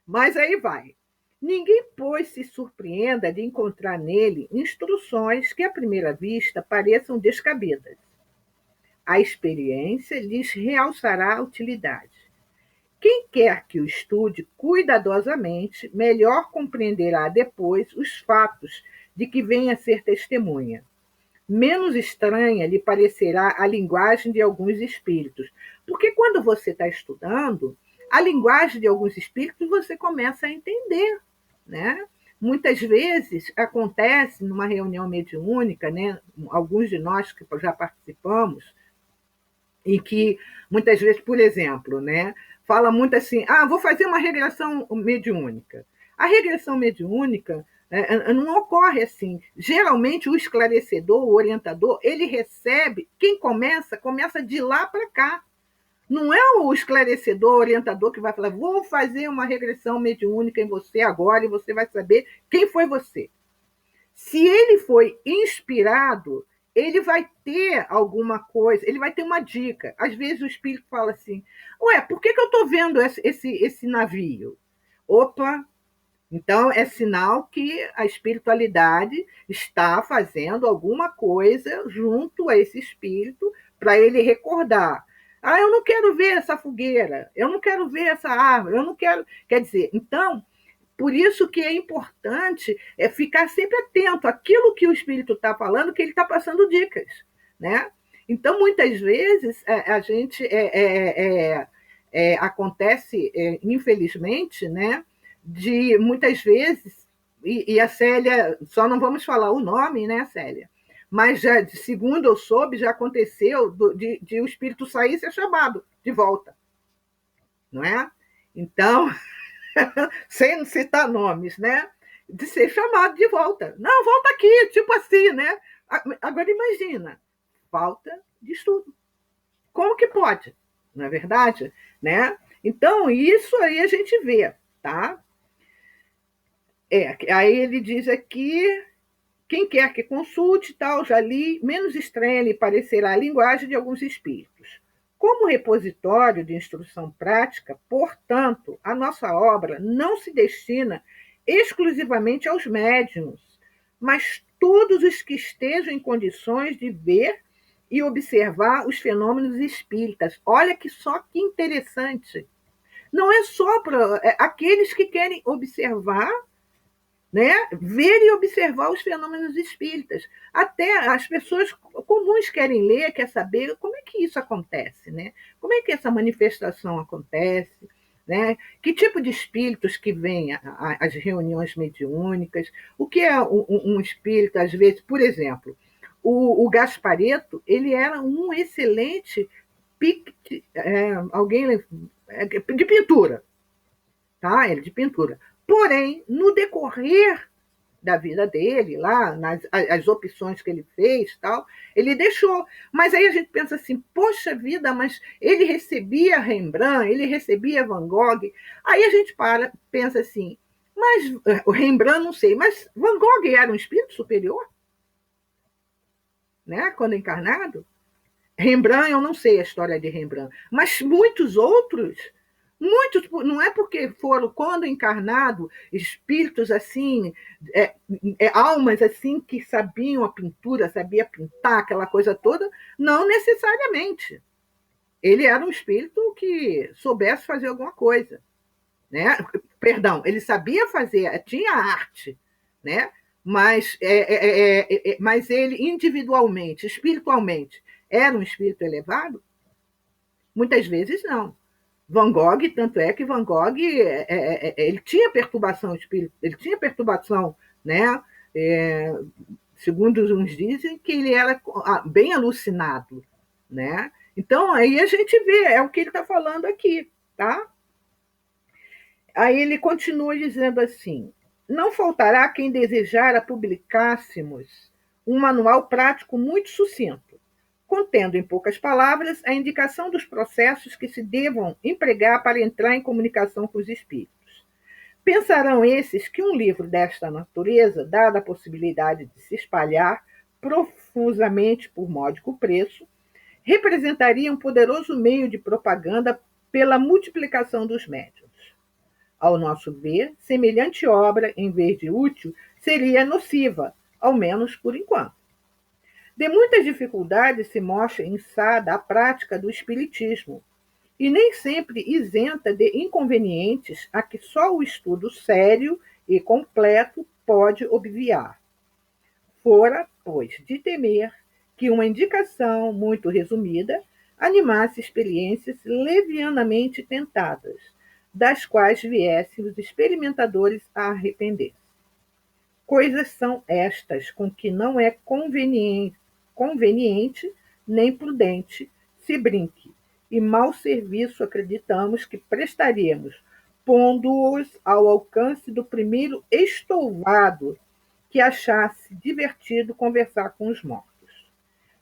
Speaker 1: Mas aí vai. Ninguém, pois, se surpreenda de encontrar nele instruções que, à primeira vista, pareçam descabidas. A experiência lhes realçará a utilidade. Quem quer que o estude cuidadosamente, melhor compreenderá depois os fatos de que venha a ser testemunha. Menos estranha lhe parecerá a linguagem de alguns espíritos, porque quando você está estudando, a linguagem de alguns espíritos você começa a entender, né? Muitas vezes acontece numa reunião mediúnica, né? Alguns de nós que já participamos, e que muitas vezes, por exemplo, né? Fala muito assim, vou fazer uma regressão mediúnica. A regressão mediúnica não ocorre assim. Geralmente, o esclarecedor, o orientador, ele recebe, quem começa de lá para cá. Não é o esclarecedor, o orientador que vai falar, vou fazer uma regressão mediúnica em você agora e você vai saber quem foi você. Se ele foi inspirado, ele vai ter alguma coisa, ele vai ter uma dica. Às vezes o espírito fala assim, por que eu estou vendo esse navio? Opa, então é sinal que a espiritualidade está fazendo alguma coisa junto a esse espírito para ele recordar. Eu não quero ver essa fogueira, eu não quero ver essa árvore, eu não quero... Quer dizer, então... Por isso que é importante ficar sempre atento àquilo que o espírito está falando, que ele está passando dicas, né? Então, muitas vezes, a gente acontece, infelizmente, né? De muitas vezes, e a Célia, só não vamos falar o nome, né, Célia? Mas, já, segundo eu soube, já aconteceu de o espírito sair e ser chamado de volta, não é? Então... sem citar nomes, né? De ser chamado de volta. Não, volta aqui, tipo assim, né? Agora imagina, falta de estudo. Como que pode? Não é verdade? Né? Então, isso aí a gente vê, tá? Aí ele diz aqui, quem quer que consulte, tal, já li, menos estranha lhe parecerá a linguagem de alguns espíritos. Como repositório de instrução prática, portanto, a nossa obra não se destina exclusivamente aos médiuns, mas todos os que estejam em condições de ver e observar os fenômenos espíritas. Olha que só que interessante. Não é só para aqueles que querem observar, né, ver e observar os fenômenos espíritas. Até as pessoas comuns querem ler, quer saber como é que isso acontece, né? Como é que essa manifestação acontece, né? Que tipo de espíritos que vêm às reuniões mediúnicas? O que é um espírito, às vezes, por exemplo, o Gasparetto, ele era um excelente de pintura, tá? Ele de pintura. Porém, no decorrer da vida dele, lá, as opções que ele fez, tal, ele deixou. Mas aí a gente pensa assim, poxa vida, mas ele recebia Rembrandt, ele recebia Van Gogh. Aí a gente pensa assim, mas o Rembrandt não sei, mas Van Gogh era um espírito superior? Né? Quando encarnado? Rembrandt, eu não sei a história de Rembrandt, mas muitos outros, não é porque foram, quando encarnado, espíritos assim, almas assim que sabiam a pintura, sabia pintar, aquela coisa toda, não necessariamente. Ele era um espírito que soubesse fazer alguma coisa, né? Perdão, ele sabia fazer, tinha arte, né? Mas ele individualmente, espiritualmente, era um espírito elevado? Muitas vezes não. Van Gogh, tanto é que Van Gogh ele tinha perturbação espírita, ele tinha perturbação, né? Segundo uns dizem que ele era bem alucinado, né? Então aí a gente vê, é o que ele está falando aqui, tá? Aí ele continua dizendo assim: não faltará quem desejara publicássemos um manual prático muito sucinto, contendo em poucas palavras a indicação dos processos que se devam empregar para entrar em comunicação com os espíritos. Pensarão esses que um livro desta natureza, dada a possibilidade de se espalhar profusamente por módico preço, representaria um poderoso meio de propaganda pela multiplicação dos médiuns. Ao nosso ver, semelhante obra, em vez de útil, seria nociva, ao menos por enquanto. De muitas dificuldades se mostra ençada a prática do espiritismo, e nem sempre isenta de inconvenientes a que só o estudo sério e completo pode obviar. Fora, pois, de temer que uma indicação muito resumida animasse experiências levianamente tentadas, das quais viessem os experimentadores a arrepender. Coisas são estas com que não é conveniente nem prudente se brinque, e mau serviço acreditamos que prestaríamos, pondo-os ao alcance do primeiro estouvado que achasse divertido conversar com os mortos.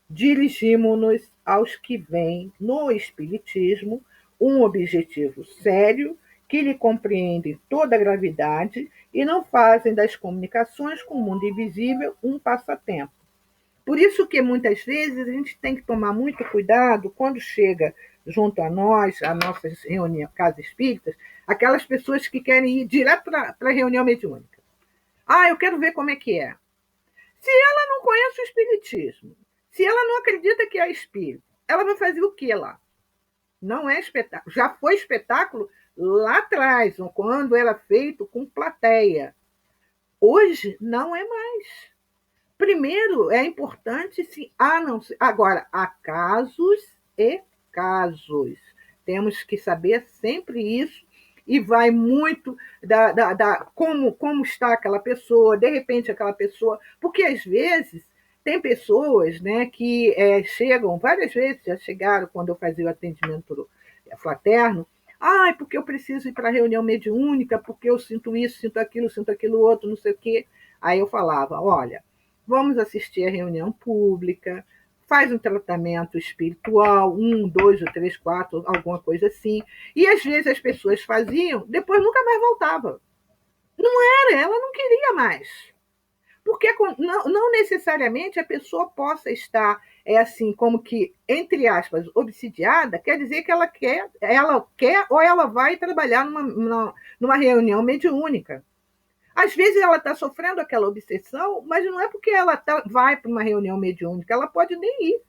Speaker 1: Dirigimo-nos aos que veem no Espiritismo um objetivo sério, que lhe compreendem toda a gravidade e não fazem das comunicações com o mundo invisível um passatempo. Por isso que muitas vezes a gente tem que tomar muito cuidado quando chega junto a nós, a nossas reuniões, casas espíritas, aquelas pessoas que querem ir direto para a reunião mediúnica. Eu quero ver como é que é. Se ela não conhece o espiritismo, se ela não acredita que é espírito, ela vai fazer o que lá? Não é espetáculo. Já foi espetáculo lá atrás, quando era feito com plateia. Hoje não é mais. Primeiro, é importante se anunciar. Agora, há casos e casos. Temos que saber sempre isso, e vai muito como está aquela pessoa, de repente aquela pessoa. Porque, às vezes, tem pessoas, né, que chegam, várias vezes já chegaram quando eu fazia o atendimento fraterno, porque eu preciso ir para a reunião mediúnica, porque eu sinto isso, sinto aquilo outro, não sei o quê. Aí eu falava, olha, vamos assistir a reunião pública, faz um tratamento espiritual, 1, 2 ou 3, 4, alguma coisa assim. E às vezes as pessoas faziam, depois nunca mais voltava. Não era, ela não queria mais. Porque não necessariamente a pessoa possa estar, assim, como que, entre aspas, obsidiada, quer dizer que ela quer ou ela vai trabalhar numa reunião mediúnica. Às vezes ela está sofrendo aquela obsessão, mas não é porque ela vai para uma reunião mediúnica, ela pode nem ir.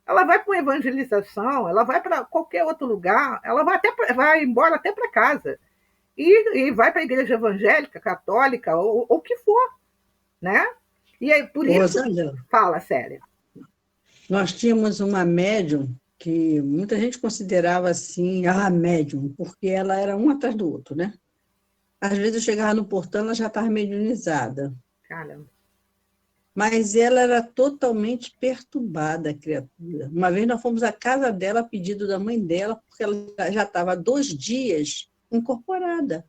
Speaker 1: Ela vai para uma evangelização, ela vai para qualquer outro lugar, ela vai embora até para casa. E vai para a igreja evangélica, católica, ou o que for, né? E aí, por isso...
Speaker 2: Rosângela,
Speaker 1: fala, Célia.
Speaker 2: Nós tínhamos uma médium que muita gente considerava assim, médium, porque ela era um atrás do outro, né? Às vezes eu chegava no portão, ela já estava mediunizada.
Speaker 1: Caramba.
Speaker 2: Mas ela era totalmente perturbada, a criatura. Uma vez nós fomos à casa dela a pedido da mãe dela, porque ela já estava há 2 dias incorporada.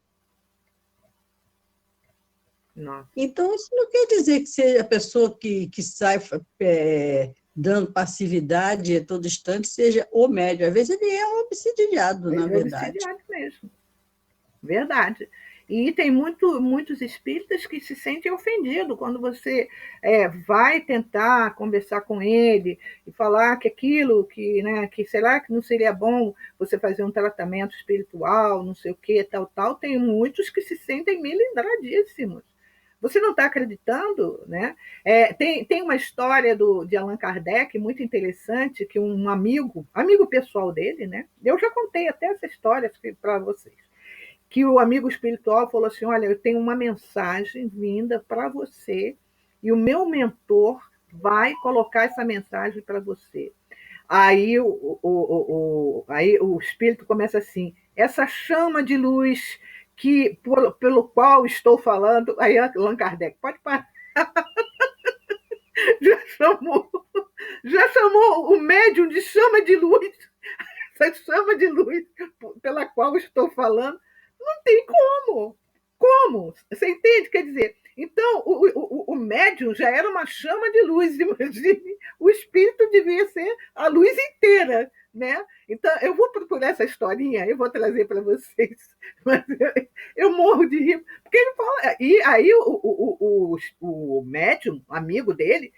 Speaker 1: Nossa.
Speaker 2: Então, isso não quer dizer que seja a pessoa que sai dando passividade a todo instante seja o médium. Às vezes ele é um obsidiado, na verdade.
Speaker 1: Obsidiado mesmo. Verdade. E tem muitos espíritas que se sentem ofendidos quando você vai tentar conversar com ele e falar que aquilo, que será que não seria bom você fazer um tratamento espiritual, não sei o que, tal. Tem muitos que se sentem melindradíssimos. Você não está acreditando, né? Tem uma história de Allan Kardec muito interessante, que um amigo pessoal dele, né? Eu já contei até essa história para vocês, que o amigo espiritual falou assim: olha, eu tenho uma mensagem vinda para você e o meu mentor vai colocar essa mensagem para você. Aí aí o espírito começa assim: essa chama de luz pelo qual estou falando. Aí Allan Kardec, pode parar. Já chamou o médium de chama de luz. Essa chama de luz pela qual estou falando, não tem como. Como? Você entende? Quer dizer, então o médium já era uma chama de luz, imagine, o espírito devia ser a luz inteira, né? Então, eu vou procurar essa historinha, eu vou trazer para vocês, mas eu morro de rir, porque ele fala, e aí o médium, amigo dele,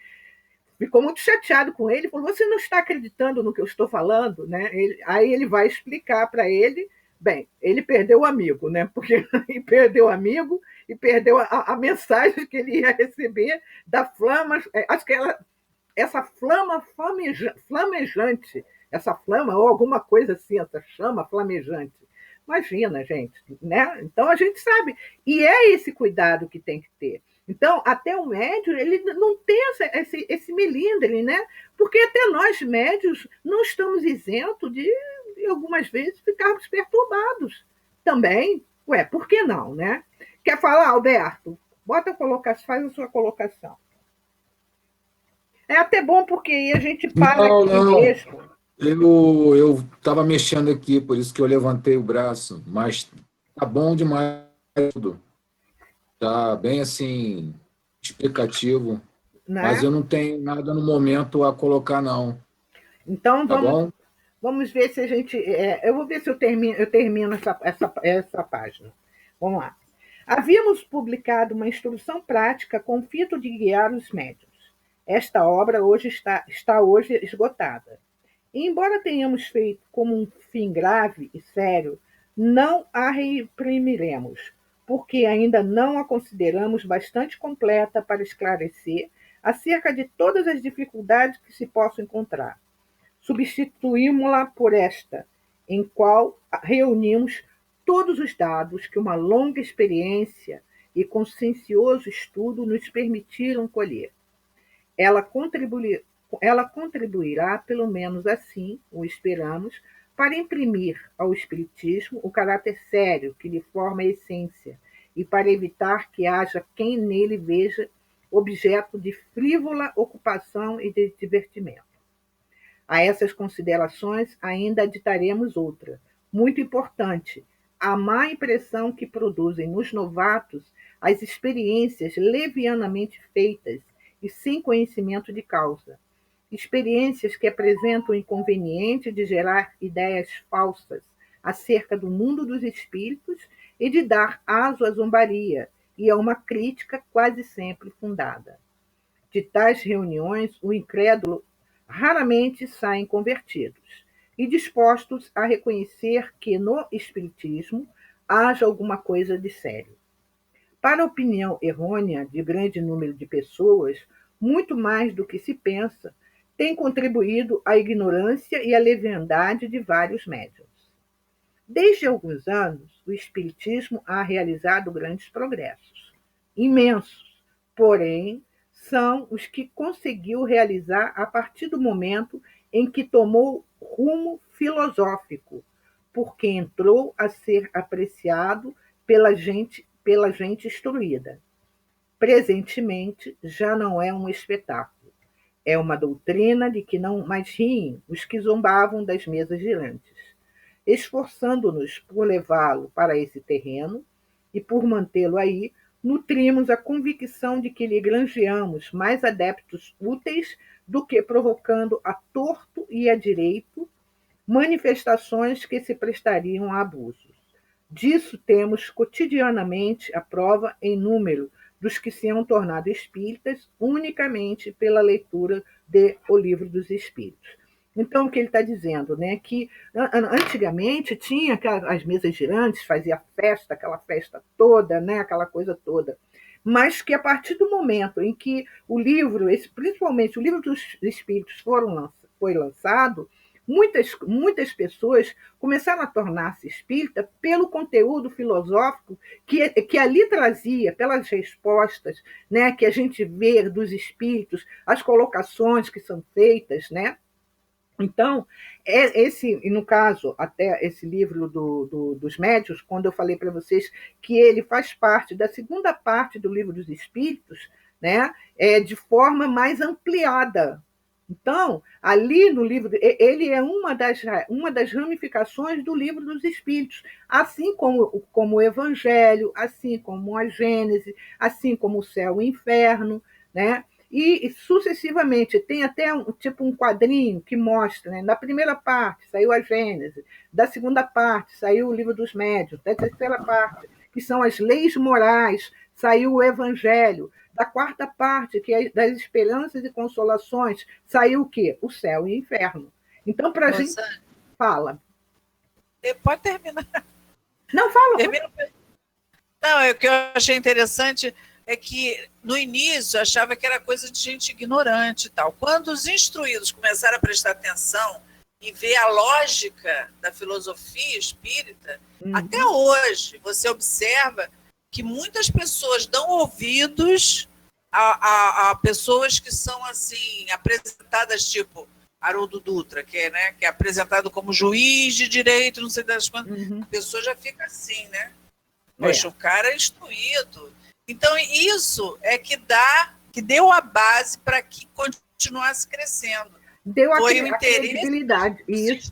Speaker 1: ficou muito chateado com ele, falou: você não está acreditando no que eu estou falando, né? Aí ele vai explicar para ele. Bem, ele perdeu o amigo, né? Porque ele perdeu o amigo e perdeu a mensagem que ele ia receber da flama, acho que essa flama flamejante, essa flama, ou alguma coisa assim, essa chama flamejante. Imagina, gente, né? Então a gente sabe, e é esse cuidado que tem que ter. Então, até o médium, ele não tem esse melindre, né? Porque até nós, médios, não estamos isentos de algumas vezes, ficarmos perturbados também. Ué, por que não, né? Quer falar, Alberto? Faz a sua colocação. É até bom, porque aí a gente para aqui mesmo.
Speaker 5: Eu estava mexendo aqui, por isso que eu levantei o braço, mas tá bom demais tudo. Tá bem assim, explicativo, né? Mas eu não tenho nada no momento a colocar, não.
Speaker 1: Então,
Speaker 5: tá bom?
Speaker 1: Vamos ver se a gente... eu vou ver se eu termino essa página. Vamos lá. Havíamos publicado uma instrução prática com o fito de guiar os médiuns. Esta obra hoje está hoje esgotada. E, embora tenhamos feito como um fim grave e sério, não a reprimiremos, porque ainda não a consideramos bastante completa para esclarecer acerca de todas as dificuldades que se possam encontrar. Substituímos-la por esta, em qual reunimos todos os dados que uma longa experiência e consciencioso estudo nos permitiram colher. Ela contribuirá, pelo menos assim, o esperamos, para imprimir ao Espiritismo o caráter sério que lhe forma a essência e para evitar que haja quem nele veja objeto de frívola ocupação e de divertimento. A essas considerações ainda aditaremos outra, muito importante: a má impressão que produzem nos novatos as experiências levianamente feitas e sem conhecimento de causa. Experiências que apresentam o inconveniente de gerar ideias falsas acerca do mundo dos espíritos e de dar aso à zombaria e a uma crítica quase sempre fundada. De tais reuniões, o incrédulo raramente saem convertidos e dispostos a reconhecer que no espiritismo haja alguma coisa de sério. para a opinião errônea de grande número de pessoas, muito mais do que se pensa, tem contribuído à ignorância e à leviandade de vários médiuns. Desde alguns anos, o Espiritismo ha realizado grandes progressos, imensos, porém, são os que conseguiu realizar a partir do momento em que tomou rumo filosófico, porque entrou a ser apreciado pela gente instruída. Presentemente, já não é um espetáculo. É uma doutrina de que não mais riem os que zombavam das mesas girantes. Esforçando-nos por levá-lo para esse terreno e por mantê-lo aí, nutrimos a convicção de que lhe granjeamos mais adeptos úteis do que provocando a torto e a direito manifestações que se prestariam a abusos. Disso temos cotidianamente a prova em número dos que se hão tornado espíritas unicamente pela leitura de O Livro dos Espíritos. Então, o que ele está dizendo, né, que antigamente tinha as mesas girantes, fazia festa, aquela festa toda, né, aquela coisa toda, mas que a partir do momento em que o livro, principalmente o Livro dos Espíritos foi lançado, muitas pessoas começaram a tornar-se espírita pelo conteúdo filosófico que ali trazia, pelas respostas, né, que a gente vê dos espíritos, as colocações que são feitas, né? Então, no caso, até esse livro dos médiuns, quando eu falei para vocês que ele faz parte da segunda parte do Livro dos Espíritos, né, de forma mais ampliada. Então, ali no livro, ele é uma das ramificações do Livro dos Espíritos, assim como o Evangelho, assim como a Gênese, assim como o Céu e o Inferno, né? E sucessivamente, tem até um quadrinho que mostra, né? Na primeira parte saiu a Gênese, da segunda parte saiu o Livro dos Médiuns, da terceira parte, que são as leis morais, saiu o Evangelho, da quarta parte, que é das esperanças e consolações, saiu o quê? O Céu e o Inferno. Então, para a gente... Fala.
Speaker 6: Pode terminar.
Speaker 1: Não, fala.
Speaker 6: Não, o que eu achei interessante é que, no início, eu achava que era coisa de gente ignorante e tal. Quando os instruídos começaram a prestar atenção e ver a lógica da filosofia espírita, até hoje, você observa que muitas pessoas dão ouvidos a pessoas que são assim apresentadas, tipo Haroldo Dutra, que é apresentado como juiz de direito, não sei das quantas. A pessoa já fica assim, né? Poxa, o cara é instruído. Então, isso é que deu a base para que continuasse crescendo.
Speaker 1: Foi o interesse credibilidade. Isso.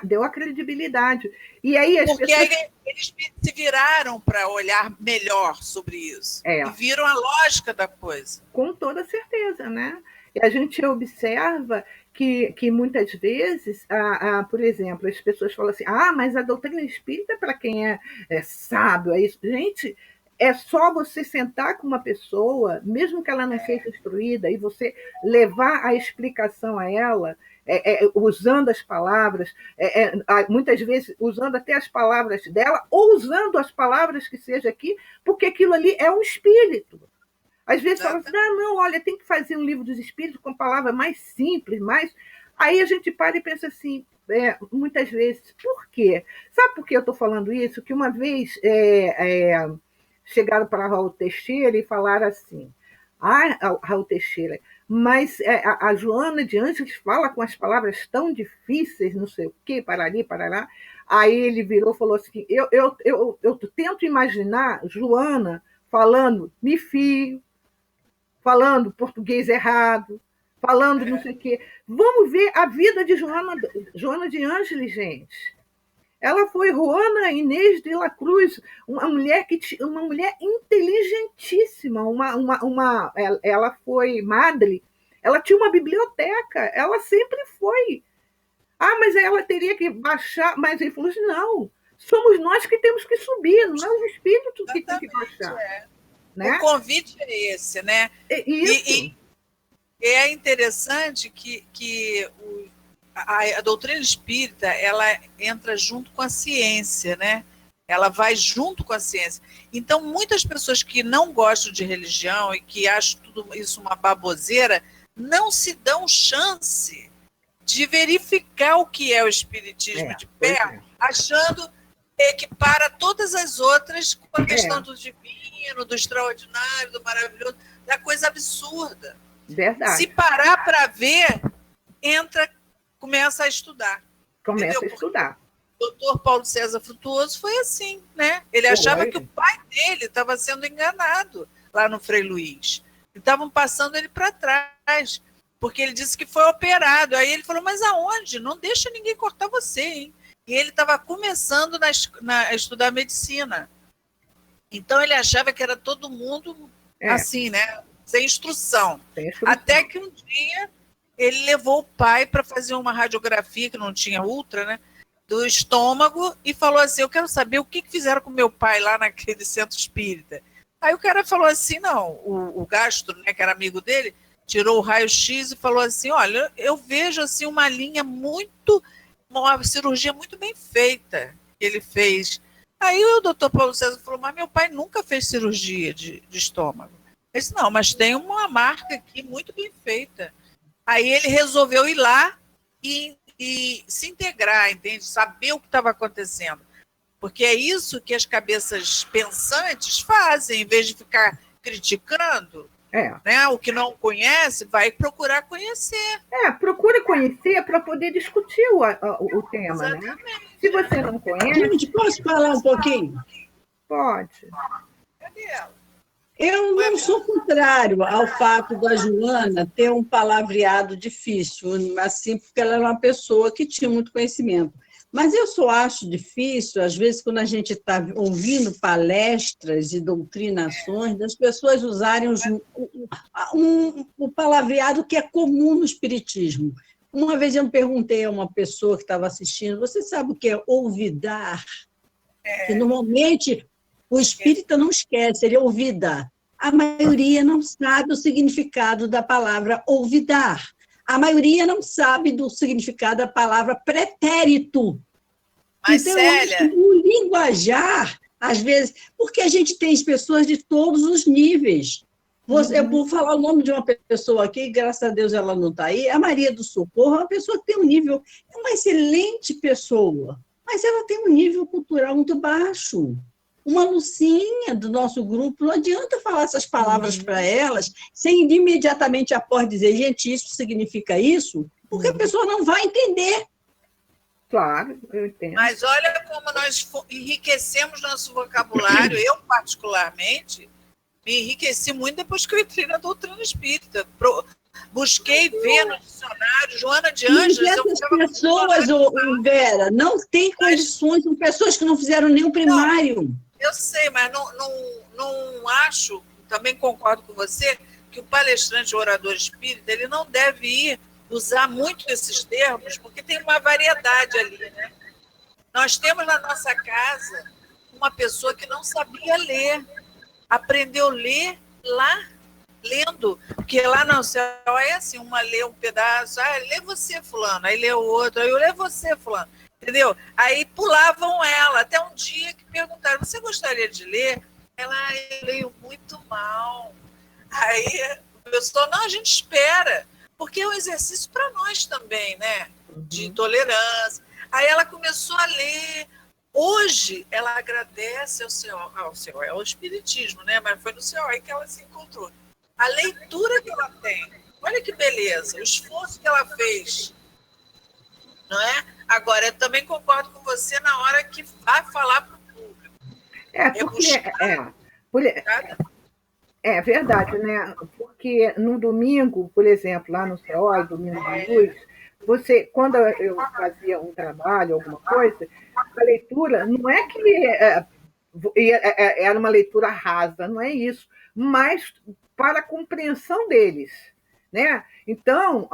Speaker 1: Deu a credibilidade. E aí
Speaker 6: porque pessoas... aí eles se viraram para olhar melhor sobre isso. E viram a lógica da coisa.
Speaker 1: Com toda certeza, né? E a gente observa que muitas vezes, por exemplo, as pessoas falam assim, mas a doutrina espírita é para quem é sábio, é isso. Gente, é só você sentar com uma pessoa, mesmo que ela não seja instruída, e você levar a explicação a ela, usando as palavras, muitas vezes usando até as palavras dela, ou usando as palavras que seja aqui, porque aquilo ali é um espírito. Às vezes fala assim, não, olha, tem que fazer um Livro dos Espíritos com palavras mais simples, mais... Aí a gente para e pensa assim, muitas vezes, por quê? Sabe por que eu estou falando isso? Que uma vez chegaram para Raul Teixeira e falaram assim, Raul Teixeira, mas a Joana de Ângeles fala com as palavras tão difíceis, não sei o quê, parari, parará. Aí ele virou e falou assim, eu tento imaginar Joana falando me fio, falando português errado, falando não sei o quê. Vamos ver a vida de Joana de Ângeles, gente. Ela foi Juana Inês de la Cruz, uma mulher inteligentíssima, ela foi madre, ela tinha uma biblioteca, ela sempre foi. Mas ela teria que baixar, mas ele falou assim, não, somos nós que temos que subir, não é o espírito que tem que baixar. Né?
Speaker 6: O convite é esse, né? E é interessante que a doutrina espírita ela entra junto com a ciência, né? Ela vai junto com a ciência. Então, muitas pessoas que não gostam de religião e que acham tudo isso uma baboseira, não se dão chance de verificar o que é o espiritismo de perto, achando que para todas as outras com a questão do divino, do extraordinário, do maravilhoso, da coisa absurda.
Speaker 1: Verdade.
Speaker 6: Se parar para ver, começa a estudar.
Speaker 1: Começa
Speaker 6: entendeu?
Speaker 1: a estudar.
Speaker 6: O doutor Paulo César Frutuoso foi assim, né? Ele achava que o pai dele estava sendo enganado lá no Frei Luís. Estavam passando ele para trás, porque ele disse que foi operado. Aí ele falou, mas aonde? Não deixa ninguém cortar você, hein? E ele estava começando a estudar medicina. Então ele achava que era todo mundo assim, né? Sem instrução. Até que um dia ele levou o pai para fazer uma radiografia, que não tinha ultra, né? Do estômago, e falou assim, eu quero saber o que fizeram com meu pai lá naquele centro espírita. Aí o cara falou assim, não, o gastro, né, que era amigo dele, tirou o raio-x e falou assim, olha, eu vejo assim uma cirurgia muito bem feita que ele fez. Aí o doutor Paulo César falou, mas meu pai nunca fez cirurgia de estômago. Ele disse, não, mas tem uma marca aqui muito bem feita. Aí ele resolveu ir lá e se integrar, entende? Saber o que estava acontecendo. Porque é isso que as cabeças pensantes fazem, em vez de ficar criticando, né? O que não conhece, vai procurar conhecer.
Speaker 1: Procura conhecer para poder discutir o tema, né? Se você não conhece...
Speaker 2: Gente, posso falar um pouquinho?
Speaker 1: Pode.
Speaker 6: Cadê ela?
Speaker 2: Eu não sou contrário ao fato da Joana ter um palavreado difícil, assim, porque ela era uma pessoa que tinha muito conhecimento. Mas eu só acho difícil, às vezes, quando a gente está ouvindo palestras e doutrinações, das pessoas usarem o palavreado que é comum no espiritismo. Uma vez eu perguntei a uma pessoa que estava assistindo, você sabe o que é olvidar? Que normalmente o espírita não esquece, ele olvida. A maioria não sabe o significado da palavra olvidar. A maioria não sabe do significado da palavra pretérito.
Speaker 6: Mas,
Speaker 2: então,
Speaker 6: Célia...
Speaker 2: o linguajar, às vezes, porque a gente tem pessoas de todos os níveis. Eu vou falar o nome de uma pessoa aqui, graças a Deus ela não está aí, a Maria do Socorro, é uma pessoa que tem um nível, é uma excelente pessoa, mas ela tem um nível cultural muito baixo. Uma Lucinha do nosso grupo, não adianta falar essas palavras para elas sem imediatamente após dizer, gente, isso significa isso, porque a pessoa não vai entender.
Speaker 1: Claro, eu entendo.
Speaker 6: Mas olha como nós enriquecemos nosso vocabulário. Eu, particularmente, me enriqueci muito depois que eu entrei na doutrina espírita. Busquei ver no dicionário, Joana de Ângeles...
Speaker 2: E essas pessoas, Vera, não têm condições, são pessoas que não fizeram nem o primário.
Speaker 6: Não. Eu sei, mas não acho, também concordo com você, que o palestrante, o orador espírita, ele não deve usar muito esses termos, porque tem uma variedade ali, né? Nós temos na nossa casa uma pessoa que não sabia ler, aprendeu a ler lá, lendo, porque lá no céu é assim, uma lê um pedaço, lê você, fulano, aí lê o outro, aí eu lê você, fulano. Entendeu? Aí pulavam ela, até um dia que perguntaram, você gostaria de ler? Ela, eu leio muito mal. Aí o pessoal, não, a gente espera, porque é um exercício para nós também, né? De tolerância. Aí ela começou a ler. Hoje, ela agradece ao Senhor, é o espiritismo, né? Mas foi no Senhor aí que ela se encontrou. A leitura que ela tem, olha que beleza, o esforço que ela fez, não é? Agora, eu também concordo com você na hora que vai falar para o público.
Speaker 1: É verdade, né? Porque no domingo, por exemplo, lá no CEOI, domingo de luz, quando eu fazia um trabalho, alguma coisa, a leitura não é que era uma leitura rasa, não é isso, mas para a compreensão deles. Né? Então,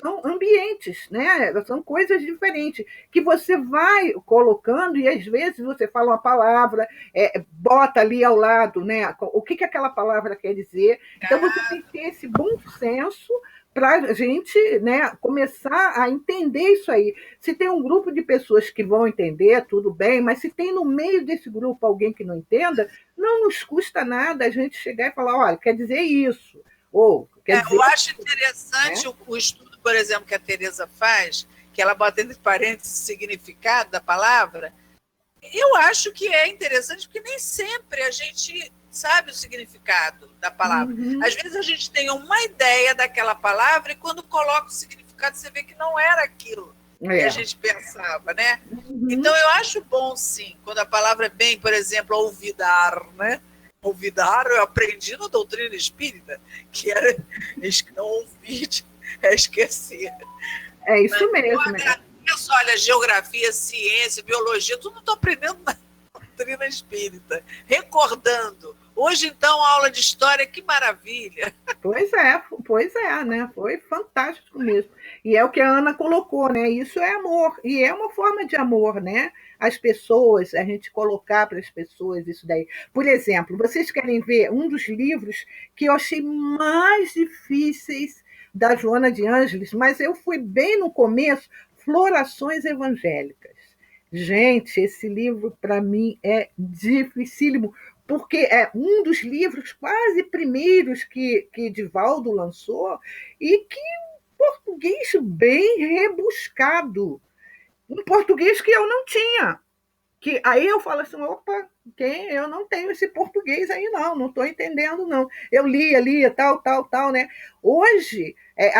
Speaker 1: são ambientes, né? São coisas diferentes que você vai colocando e, às vezes, você fala uma palavra, bota ali ao lado, né? O que aquela palavra quer dizer. Então, você tem que ter esse bom senso para a gente, né, começar a entender isso aí. Se tem um grupo de pessoas que vão entender, tudo bem, mas se tem no meio desse grupo alguém que não entenda, não nos custa nada a gente chegar e falar, olha, quer dizer isso, ou quer dizer...
Speaker 6: Eu acho interessante, né, o estudo, por exemplo, que a Teresa faz, que ela bota entre parênteses o significado da palavra. Eu acho que é interessante, porque nem sempre a gente sabe o significado da palavra. Às vezes a gente tem uma ideia daquela palavra e quando coloca o significado você vê que não era aquilo que a gente pensava, né? Então eu acho bom, sim, quando a palavra é bem, por exemplo, olvidar, né? Olvidar, eu aprendi na doutrina espírita, que era não ouvir, é esquecer.
Speaker 1: É isso mesmo, né?
Speaker 6: Olha, geografia, ciência, biologia, tudo não estou aprendendo na doutrina espírita. Recordando. Hoje, então, aula de história, que maravilha.
Speaker 1: Pois é, né? Foi fantástico mesmo. E é o que a Ana colocou, né? Isso é amor. E é uma forma de amor, né? As pessoas, a gente colocar para as pessoas isso daí. Por exemplo, vocês querem ver um dos livros que eu achei mais difíceis da Joana de Ângeles, mas eu fui bem no começo, Florações Evangélicas. Gente, esse livro, para mim, é dificílimo, porque é um dos livros quase primeiros que Divaldo lançou e que português bem rebuscado, um português que eu não tinha. Que aí eu falo assim, opa, eu não tenho esse português aí não estou entendendo não. Eu lia, tal, né? Hoje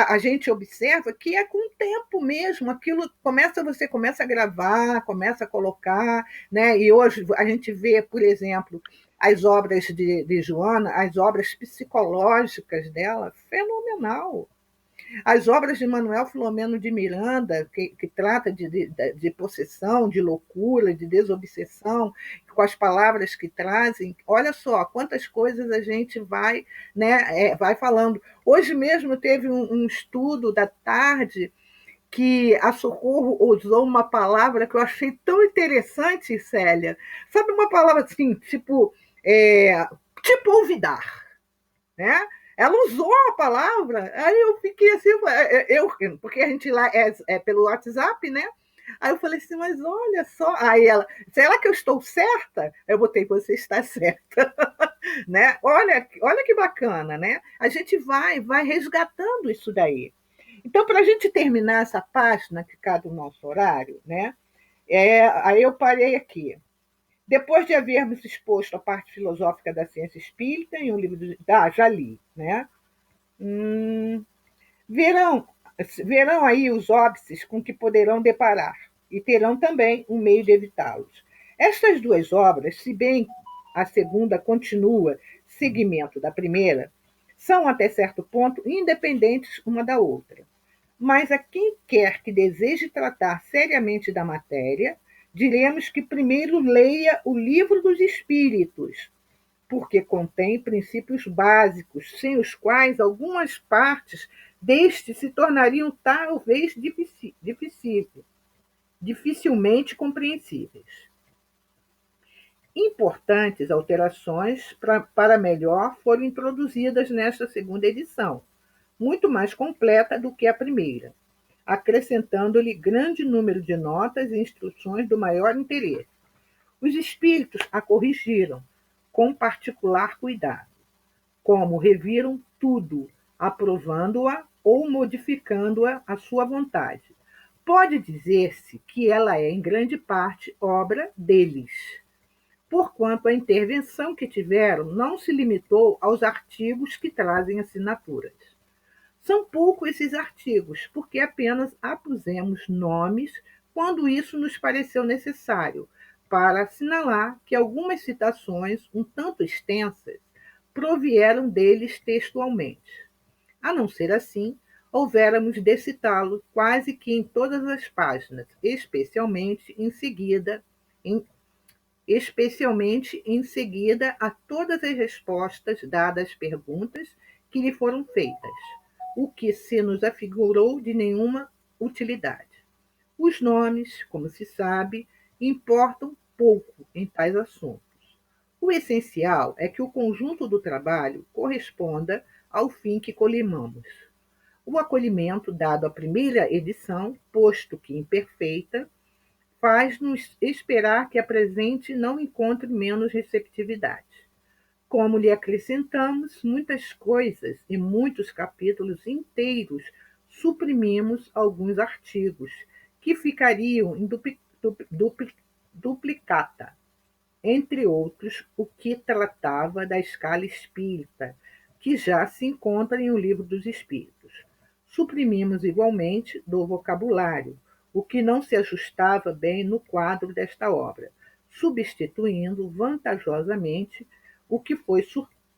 Speaker 1: a gente observa que é com o tempo mesmo, aquilo você começa a gravar, começa a colocar, né? E hoje a gente vê, por exemplo, as obras de Joana, as obras psicológicas dela, fenomenal. As obras de Manuel Filomeno de Miranda, que trata de possessão, de loucura, de desobsessão, com as palavras que trazem, olha só quantas coisas a gente vai, né, vai falando. Hoje mesmo teve um estudo da tarde que a Socorro usou uma palavra que eu achei tão interessante, Célia. Sabe uma palavra assim, tipo olvidar, né? Ela usou a palavra, aí eu fiquei assim, porque a gente lá é pelo WhatsApp, né? Aí eu falei assim, mas olha só. Aí ela, será que eu estou certa? Eu botei, você está certa. Né? Olha que bacana, né? A gente vai resgatando isso daí. Então, para a gente terminar essa página, que cabe o nosso horário, né? Aí eu parei aqui. Depois de havermos exposto a parte filosófica da ciência espírita em um livro já li, né? Verão aí os óbices com que poderão deparar e terão também um meio de evitá-los. Estas duas obras, se bem a segunda continua seguimento da primeira, são até certo ponto independentes uma da outra. Mas a quem quer que deseje tratar seriamente da matéria, diremos que primeiro leia o Livro dos Espíritos, porque contém princípios básicos, sem os quais algumas partes deste se tornariam talvez dificilmente compreensíveis. Importantes alterações para melhor foram introduzidas nesta segunda edição, muito mais completa do que a primeira, acrescentando-lhe grande número de notas e instruções do maior interesse. Os espíritos a corrigiram com particular cuidado, como reviram tudo, aprovando-a ou modificando-a à sua vontade. Pode dizer-se que ela é, em grande parte, obra deles, porquanto a intervenção que tiveram não se limitou aos artigos que trazem assinaturas. São poucos esses artigos, porque apenas apusemos nomes quando isso nos pareceu necessário, para assinalar que algumas citações, um tanto extensas, provieram deles textualmente. A não ser assim, houvéramos de citá-lo quase que em todas as páginas, especialmente em seguida a todas as respostas dadas às perguntas que lhe foram feitas, o que se nos afigurou de nenhuma utilidade. Os nomes, como se sabe, importam pouco em tais assuntos. O essencial é que o conjunto do trabalho corresponda ao fim que colimamos. O acolhimento dado à primeira edição, posto que imperfeita, faz-nos esperar que a presente não encontre menos receptividade. Como lhe acrescentamos muitas coisas e muitos capítulos inteiros, suprimimos alguns artigos, que ficariam em duplicata, entre outros, o que tratava da escala espírita, que já se encontra em O Livro dos Espíritos. Suprimimos igualmente do vocabulário, o que não se ajustava bem no quadro desta obra, substituindo vantajosamente o que foi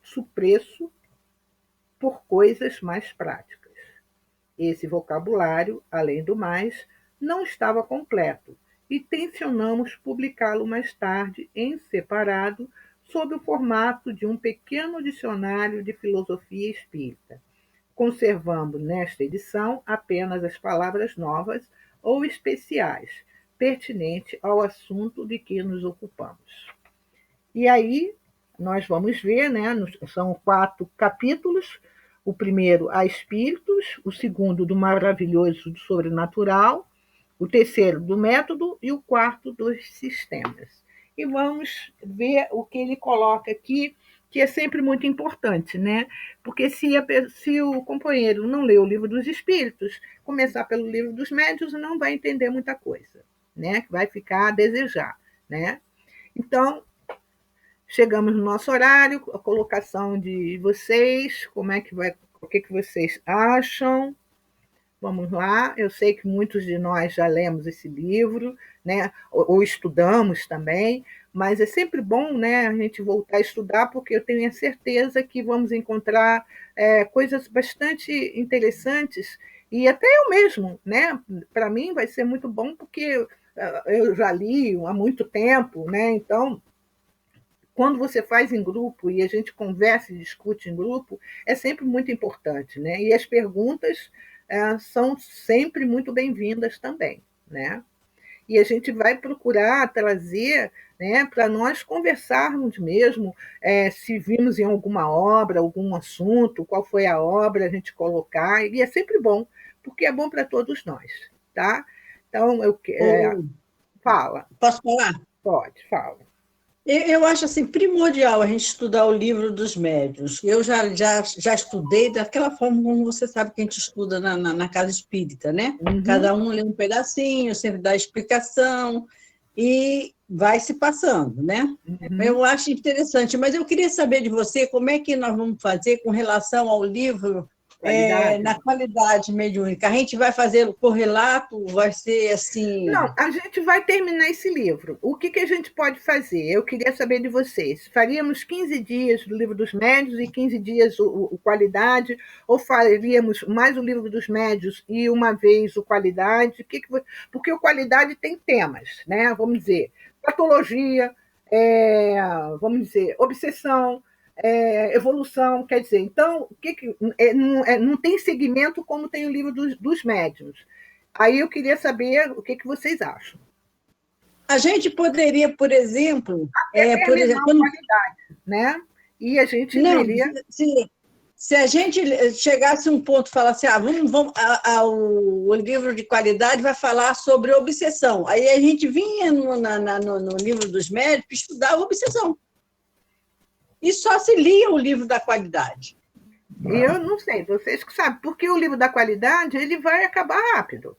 Speaker 1: supresso por coisas mais práticas. Esse vocabulário, além do mais, não estava completo e tencionamos publicá-lo mais tarde, em separado, sob o formato de um pequeno dicionário de filosofia espírita. Conservando nesta edição apenas as palavras novas ou especiais, pertinentes ao assunto de que nos ocupamos. E aí, nós vamos ver, né? São 4 capítulos. O primeiro, a espíritos, o segundo, do maravilhoso do sobrenatural, o terceiro, do método, e o quarto, dos sistemas. E vamos ver o que ele coloca aqui, que é sempre muito importante, né? Porque se o companheiro não lê o Livro dos Espíritos, começar pelo Livro dos Médiuns, não vai entender muita coisa, né? Vai ficar a desejar, né? Então, chegamos no nosso horário, a colocação de vocês, como é que vai, o que vocês acham? Vamos lá, eu sei que muitos de nós já lemos esse livro, né? Ou estudamos também, mas é sempre bom, né, a gente voltar a estudar, porque eu tenho a certeza que vamos encontrar coisas bastante interessantes, e até eu mesmo, né? Para mim vai ser muito bom, porque eu já li há muito tempo, né? Então, quando você faz em grupo e a gente conversa e discute em grupo, é sempre muito importante, né? E as perguntas são sempre muito bem-vindas também, né? E a gente vai procurar trazer, né, para nós conversarmos mesmo, se vimos em alguma obra, algum assunto, qual foi a obra, a gente colocar, e é sempre bom, porque é bom para todos nós, tá? Então, fala.
Speaker 2: Posso falar?
Speaker 1: Pode, fala.
Speaker 2: Eu acho assim, primordial a gente estudar o Livro dos Médiuns. Eu já estudei daquela forma como você sabe que a gente estuda na casa espírita, né?
Speaker 1: Uhum.
Speaker 2: Cada um lê um pedacinho, sempre dá explicação e vai se passando, né?
Speaker 1: Uhum.
Speaker 2: Eu acho interessante, mas eu queria saber de você como é que nós vamos fazer com relação ao livro na qualidade mediúnica. A gente vai fazer o correlato, vai ser assim...
Speaker 1: Não, a gente vai terminar esse livro. O que a gente pode fazer? Eu queria saber de vocês. Faríamos 15 dias do Livro dos Médiuns e 15 dias o Qualidade, ou faríamos mais o Livro dos Médiuns e uma vez o Qualidade? Porque o Qualidade tem temas, né? Vamos dizer, patologia, vamos dizer, obsessão, evolução, quer dizer, então, não tem segmento como tem o Livro dos Médiuns. Aí eu queria saber o que vocês acham.
Speaker 2: A gente poderia, por exemplo...
Speaker 1: por exemplo, qualidade, né? E a gente veria...
Speaker 2: Se a gente chegasse a um ponto e falasse, o livro de qualidade vai falar sobre obsessão. Aí a gente vinha no Livro dos Médiuns estudar a obsessão. E só se lia o livro da qualidade.
Speaker 1: Eu não sei, vocês que sabem, porque o livro da qualidade ele vai acabar rápido.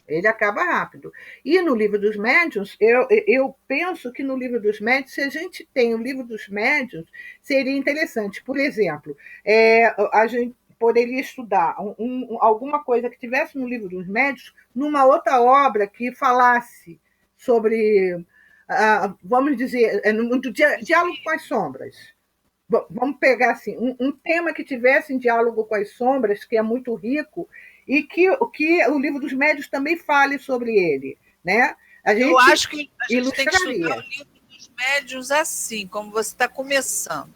Speaker 1: Ele acaba rápido. E no Livro dos Médiuns, eu penso que no Livro dos Médiuns, se a gente tem o Livro dos Médiuns, seria interessante. Por exemplo, a gente poderia estudar alguma coisa que tivesse no Livro dos Médiuns, numa outra obra que falasse sobre... vamos dizer, no diálogo com as sombras. Vamos pegar assim, um tema que tivesse em diálogo com as sombras, que é muito rico, e que o Livro dos Médiuns também fale sobre ele, né?
Speaker 6: Eu acho que a gente tem que estudar o Livro dos Médiuns assim, como você está começando.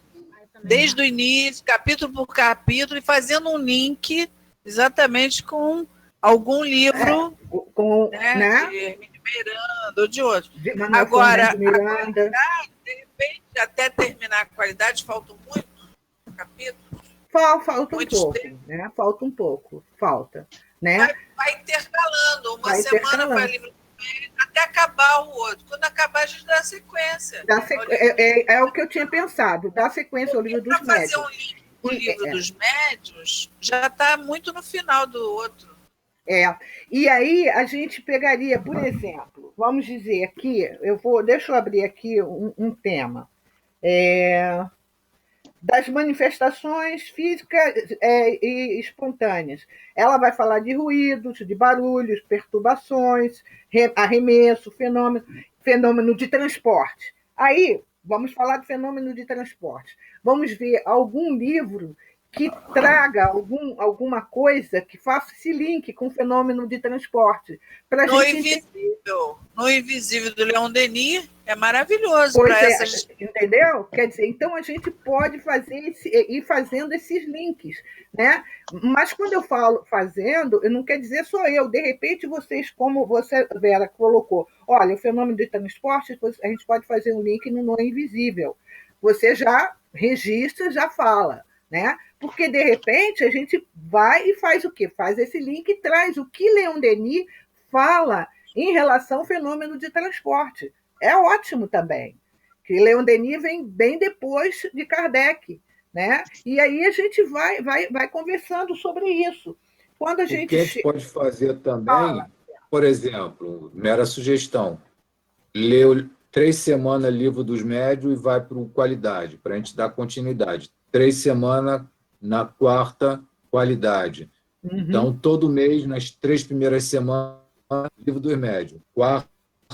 Speaker 6: Desde o início, capítulo por capítulo, e fazendo um link exatamente com algum livro né? De Hermínio Miranda ou de outro. Agora, a qualidade, de repente, até terminar a qualidade, faltam muitos capítulos.
Speaker 1: Falta um pouco, né? Falta um pouco, falta. Né?
Speaker 6: Vai intercalando, uma semana vai livro até acabar o outro. Quando acabar, a gente dá sequência.
Speaker 1: É o que eu tinha pensado, dá sequência ao livro dos médios.
Speaker 6: Para fazer o livro dos médios, já está muito no final do outro.
Speaker 1: E aí a gente pegaria, por exemplo, vamos dizer aqui, deixa eu abrir aqui um tema. Das manifestações físicas e espontâneas. Ela vai falar de ruídos, de barulhos, perturbações, arremesso, fenômeno de transporte. Aí, vamos falar de fenômeno de transporte. Vamos ver algum livro que traga alguma coisa que faça esse link com o fenômeno de transporte.
Speaker 6: No Invisível, do Leon Denis, é maravilhoso.
Speaker 1: Entendeu? Quer dizer, então a gente pode ir fazendo esses links. Né? Mas quando eu falo fazendo, eu não quer dizer só eu. De repente, vocês, como você, Vera, colocou, olha, o fenômeno de transporte, a gente pode fazer um link no Invisível. Você já registra, já fala. Né? Porque, de repente, a gente vai e faz o quê? Faz esse link e traz o que Leon Denis fala em relação ao fenômeno de transporte. É ótimo também, que Leon Denis vem bem depois de Kardec. Né? E aí a gente vai conversando sobre isso. Quando a gente...
Speaker 5: O que a gente pode fazer também, por exemplo, mera sugestão, ler 3 semanas livro dos médios e vai para o qualidade, para a gente dar continuidade. 3 semanas na 4ª, qualidade. Uhum. Então, todo mês, nas 3 primeiras semanas, livro dos médios. 4ª,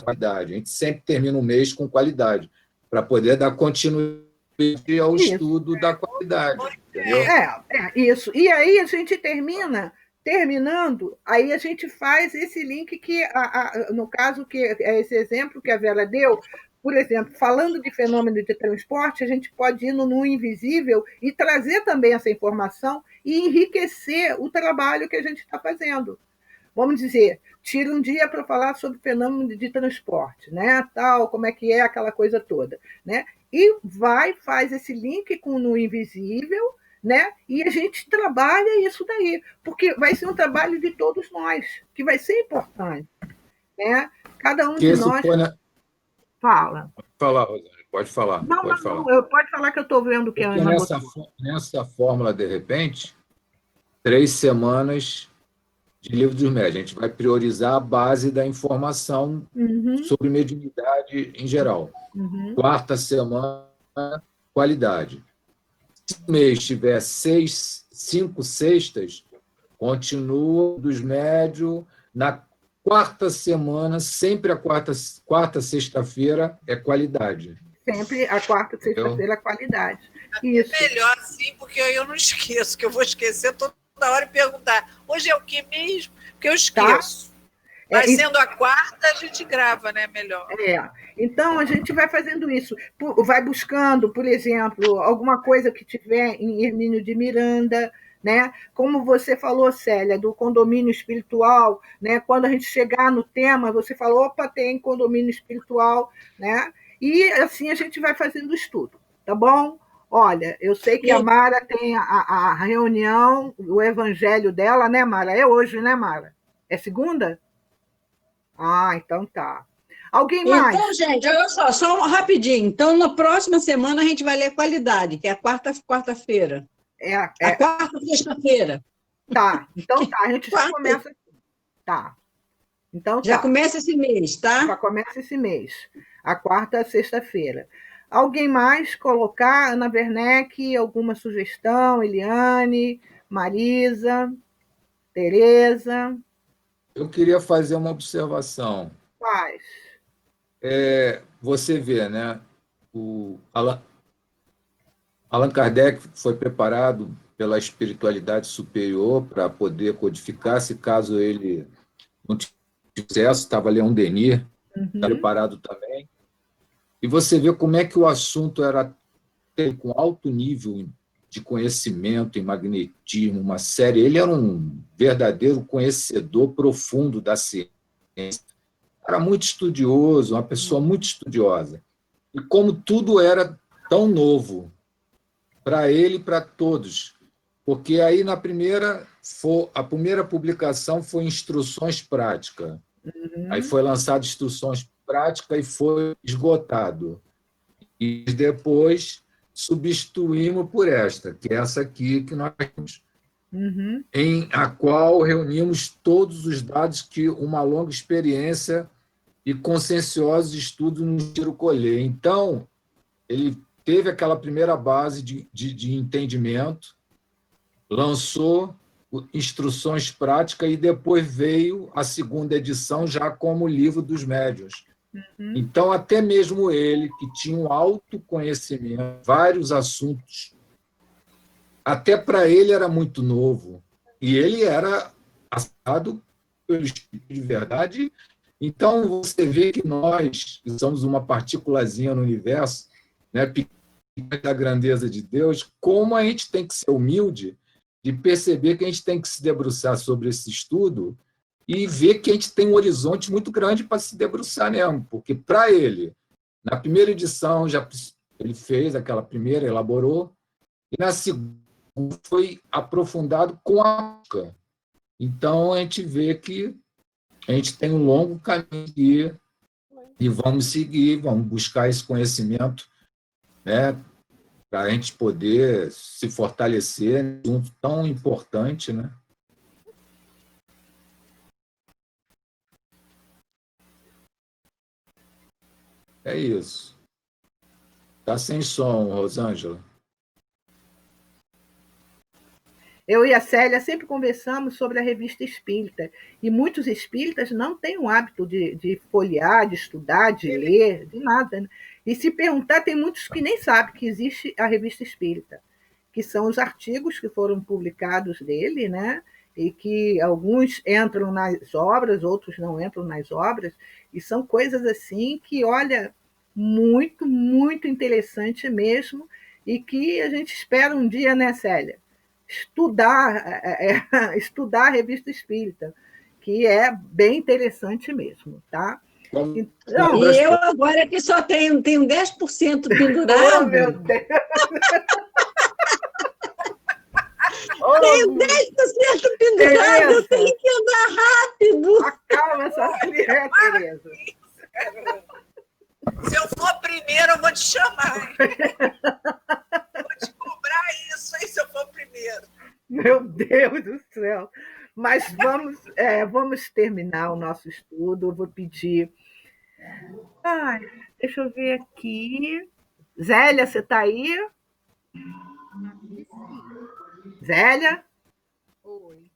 Speaker 5: qualidade. A gente sempre termina o mês com qualidade, para poder dar continuidade ao estudo da qualidade. Entendeu?
Speaker 1: Isso. E aí a gente terminando, aí a gente faz esse link que, no caso, que é esse exemplo que a Vera deu. Por exemplo, falando de fenômeno de transporte, a gente pode ir no Invisível e trazer também essa informação e enriquecer o trabalho que a gente está fazendo. Vamos dizer, tira um dia para falar sobre fenômeno de transporte, né? Tal, como é que é aquela coisa toda. Né? E faz esse link com o Invisível, né? E a gente trabalha isso daí, porque vai ser um trabalho de todos nós, que vai ser importante. Né? Cada um de nós... Fala.
Speaker 5: Pode falar, Rosane, pode falar.
Speaker 1: Pode falar que eu estou vendo que
Speaker 5: nessa fórmula, de repente, 3 semanas de livro dos médios. A gente vai priorizar a base da informação sobre mediunidade em geral. 4ª semana, qualidade. Se o mês tiver 5 sextas, continua dos médios. Na 4ª semana, sempre a quarta sexta-feira é qualidade.
Speaker 1: Sempre a 4ª sexta-feira é qualidade. Isso.
Speaker 6: É melhor assim, porque eu não esqueço, que eu vou esquecer toda hora e perguntar, hoje é o que mesmo? Porque eu esqueço. Tá? Mas sendo a 4ª, a gente grava, né? Melhor.
Speaker 1: Então, a gente vai fazendo isso. Vai buscando, por exemplo, alguma coisa que tiver em Hermínio de Miranda, né? Como você falou, Célia, do condomínio espiritual, né? Quando a gente chegar no tema, você falou, opa, tem condomínio espiritual, né? E assim a gente vai fazendo o estudo, tá bom? Olha, eu sei que a Mara tem a reunião, o evangelho dela, né, Mara? É hoje, né, Mara? É segunda? Então tá. Alguém mais?
Speaker 2: Então, gente, olha só rapidinho. Então, na próxima semana a gente vai ler qualidade, que é a quarta-feira. A 4ª sexta-feira.
Speaker 1: Tá, então tá, a gente já começa aqui. Tá. Então,
Speaker 2: já começa esse mês, tá?
Speaker 1: Já começa esse mês, a 4ª sexta-feira. Alguém mais colocar, Ana Werneck, alguma sugestão? Eliane, Marisa, Tereza?
Speaker 5: Eu queria fazer uma observação.
Speaker 1: Faz.
Speaker 5: Você vê, né? O Allan Kardec foi preparado pela espiritualidade superior para poder codificar, se caso ele não tivesse sucesso, estava Leon Denis, preparado também. E você vê como é que o assunto era com alto nível de conhecimento em magnetismo, uma série. Ele era um verdadeiro conhecedor profundo da ciência. Era muito estudioso, uma pessoa muito estudiosa. E como tudo era tão novo, para ele e para todos, Porque aí a primeira publicação foi Instruções Práticas. Aí foi lançado Instruções Práticas e foi esgotado. E depois substituímos por esta, que é essa aqui que nós temos, em a qual reunimos todos os dados que uma longa experiência e conscienciosos estudos nos tiro colher. Então, ele teve aquela primeira base de entendimento, lançou Instruções Práticas e depois veio a segunda edição já como Livro dos Médiuns. Então, até mesmo ele, que tinha um autoconhecimento, vários assuntos, até para ele era muito novo, e ele era assado pelo Espírito de verdade. Então, você vê que nós, que somos uma partículazinha no universo, né, pequena da grandeza de Deus, como a gente tem que ser humilde de perceber que a gente tem que se debruçar sobre esse estudo e ver que a gente tem um horizonte muito grande para se debruçar mesmo, porque para ele, na primeira edição, ele fez aquela primeira, elaborou, e na segunda foi aprofundado com a música. Então, a gente vê que a gente tem um longo caminho e vamos seguir, vamos buscar esse conhecimento, né, para a gente poder se fortalecer num assunto tão importante, né? É isso. Está sem som, Rosângela.
Speaker 1: Eu e a Célia sempre conversamos sobre a Revista Espírita, e muitos espíritas não têm o hábito de folhear, de estudar, de ler, de nada. Né? E se perguntar, tem muitos que nem sabem que existe a Revista Espírita, que são os artigos que foram publicados dele, né? E que alguns entram nas obras, outros não entram nas obras, e são coisas assim que, olha, muito, muito interessante mesmo, e que a gente espera um dia, né, Célia? Estudar a Revista Espírita, que é bem interessante mesmo, tá?
Speaker 2: Então, e eu agora que só tenho 10% pendurado.
Speaker 1: Oh, meu Deus!
Speaker 2: Tenho 10% pendurado, eu tenho que andar rápido.
Speaker 1: Acalma essa mulher, Tereza.
Speaker 6: Se eu for primeiro, eu vou te chamar. Vou te cobrar isso aí se eu for primeiro.
Speaker 1: Meu Deus do céu. Mas vamos terminar o nosso estudo. Eu vou pedir. Ai, deixa eu ver aqui. Zélia, você está aí? Zélia?
Speaker 8: Oi.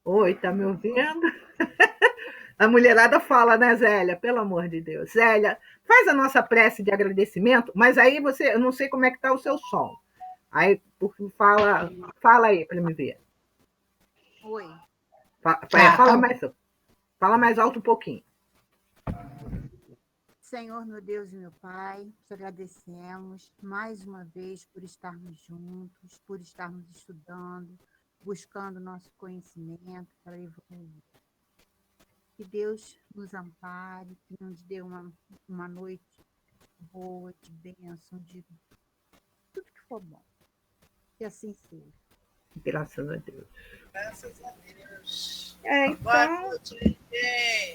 Speaker 1: Oi, tá me ouvindo? A mulherada fala, né, Zélia? Pelo amor de Deus. Zélia, faz a nossa prece de agradecimento, mas aí eu não sei como é que está o seu som. Aí, fala aí para me ver.
Speaker 8: Oi.
Speaker 1: Fala mais alto um pouquinho.
Speaker 8: Senhor, meu Deus e meu Pai, te agradecemos mais uma vez por estarmos juntos, por estarmos estudando, buscando nosso conhecimento para evoluir. Que Deus nos ampare, que nos dê uma noite boa, de bênção, de tudo que for bom. Que assim seja.
Speaker 1: Graças a Deus.
Speaker 6: Graças a Deus.
Speaker 1: Então...
Speaker 6: Boa noite, gente.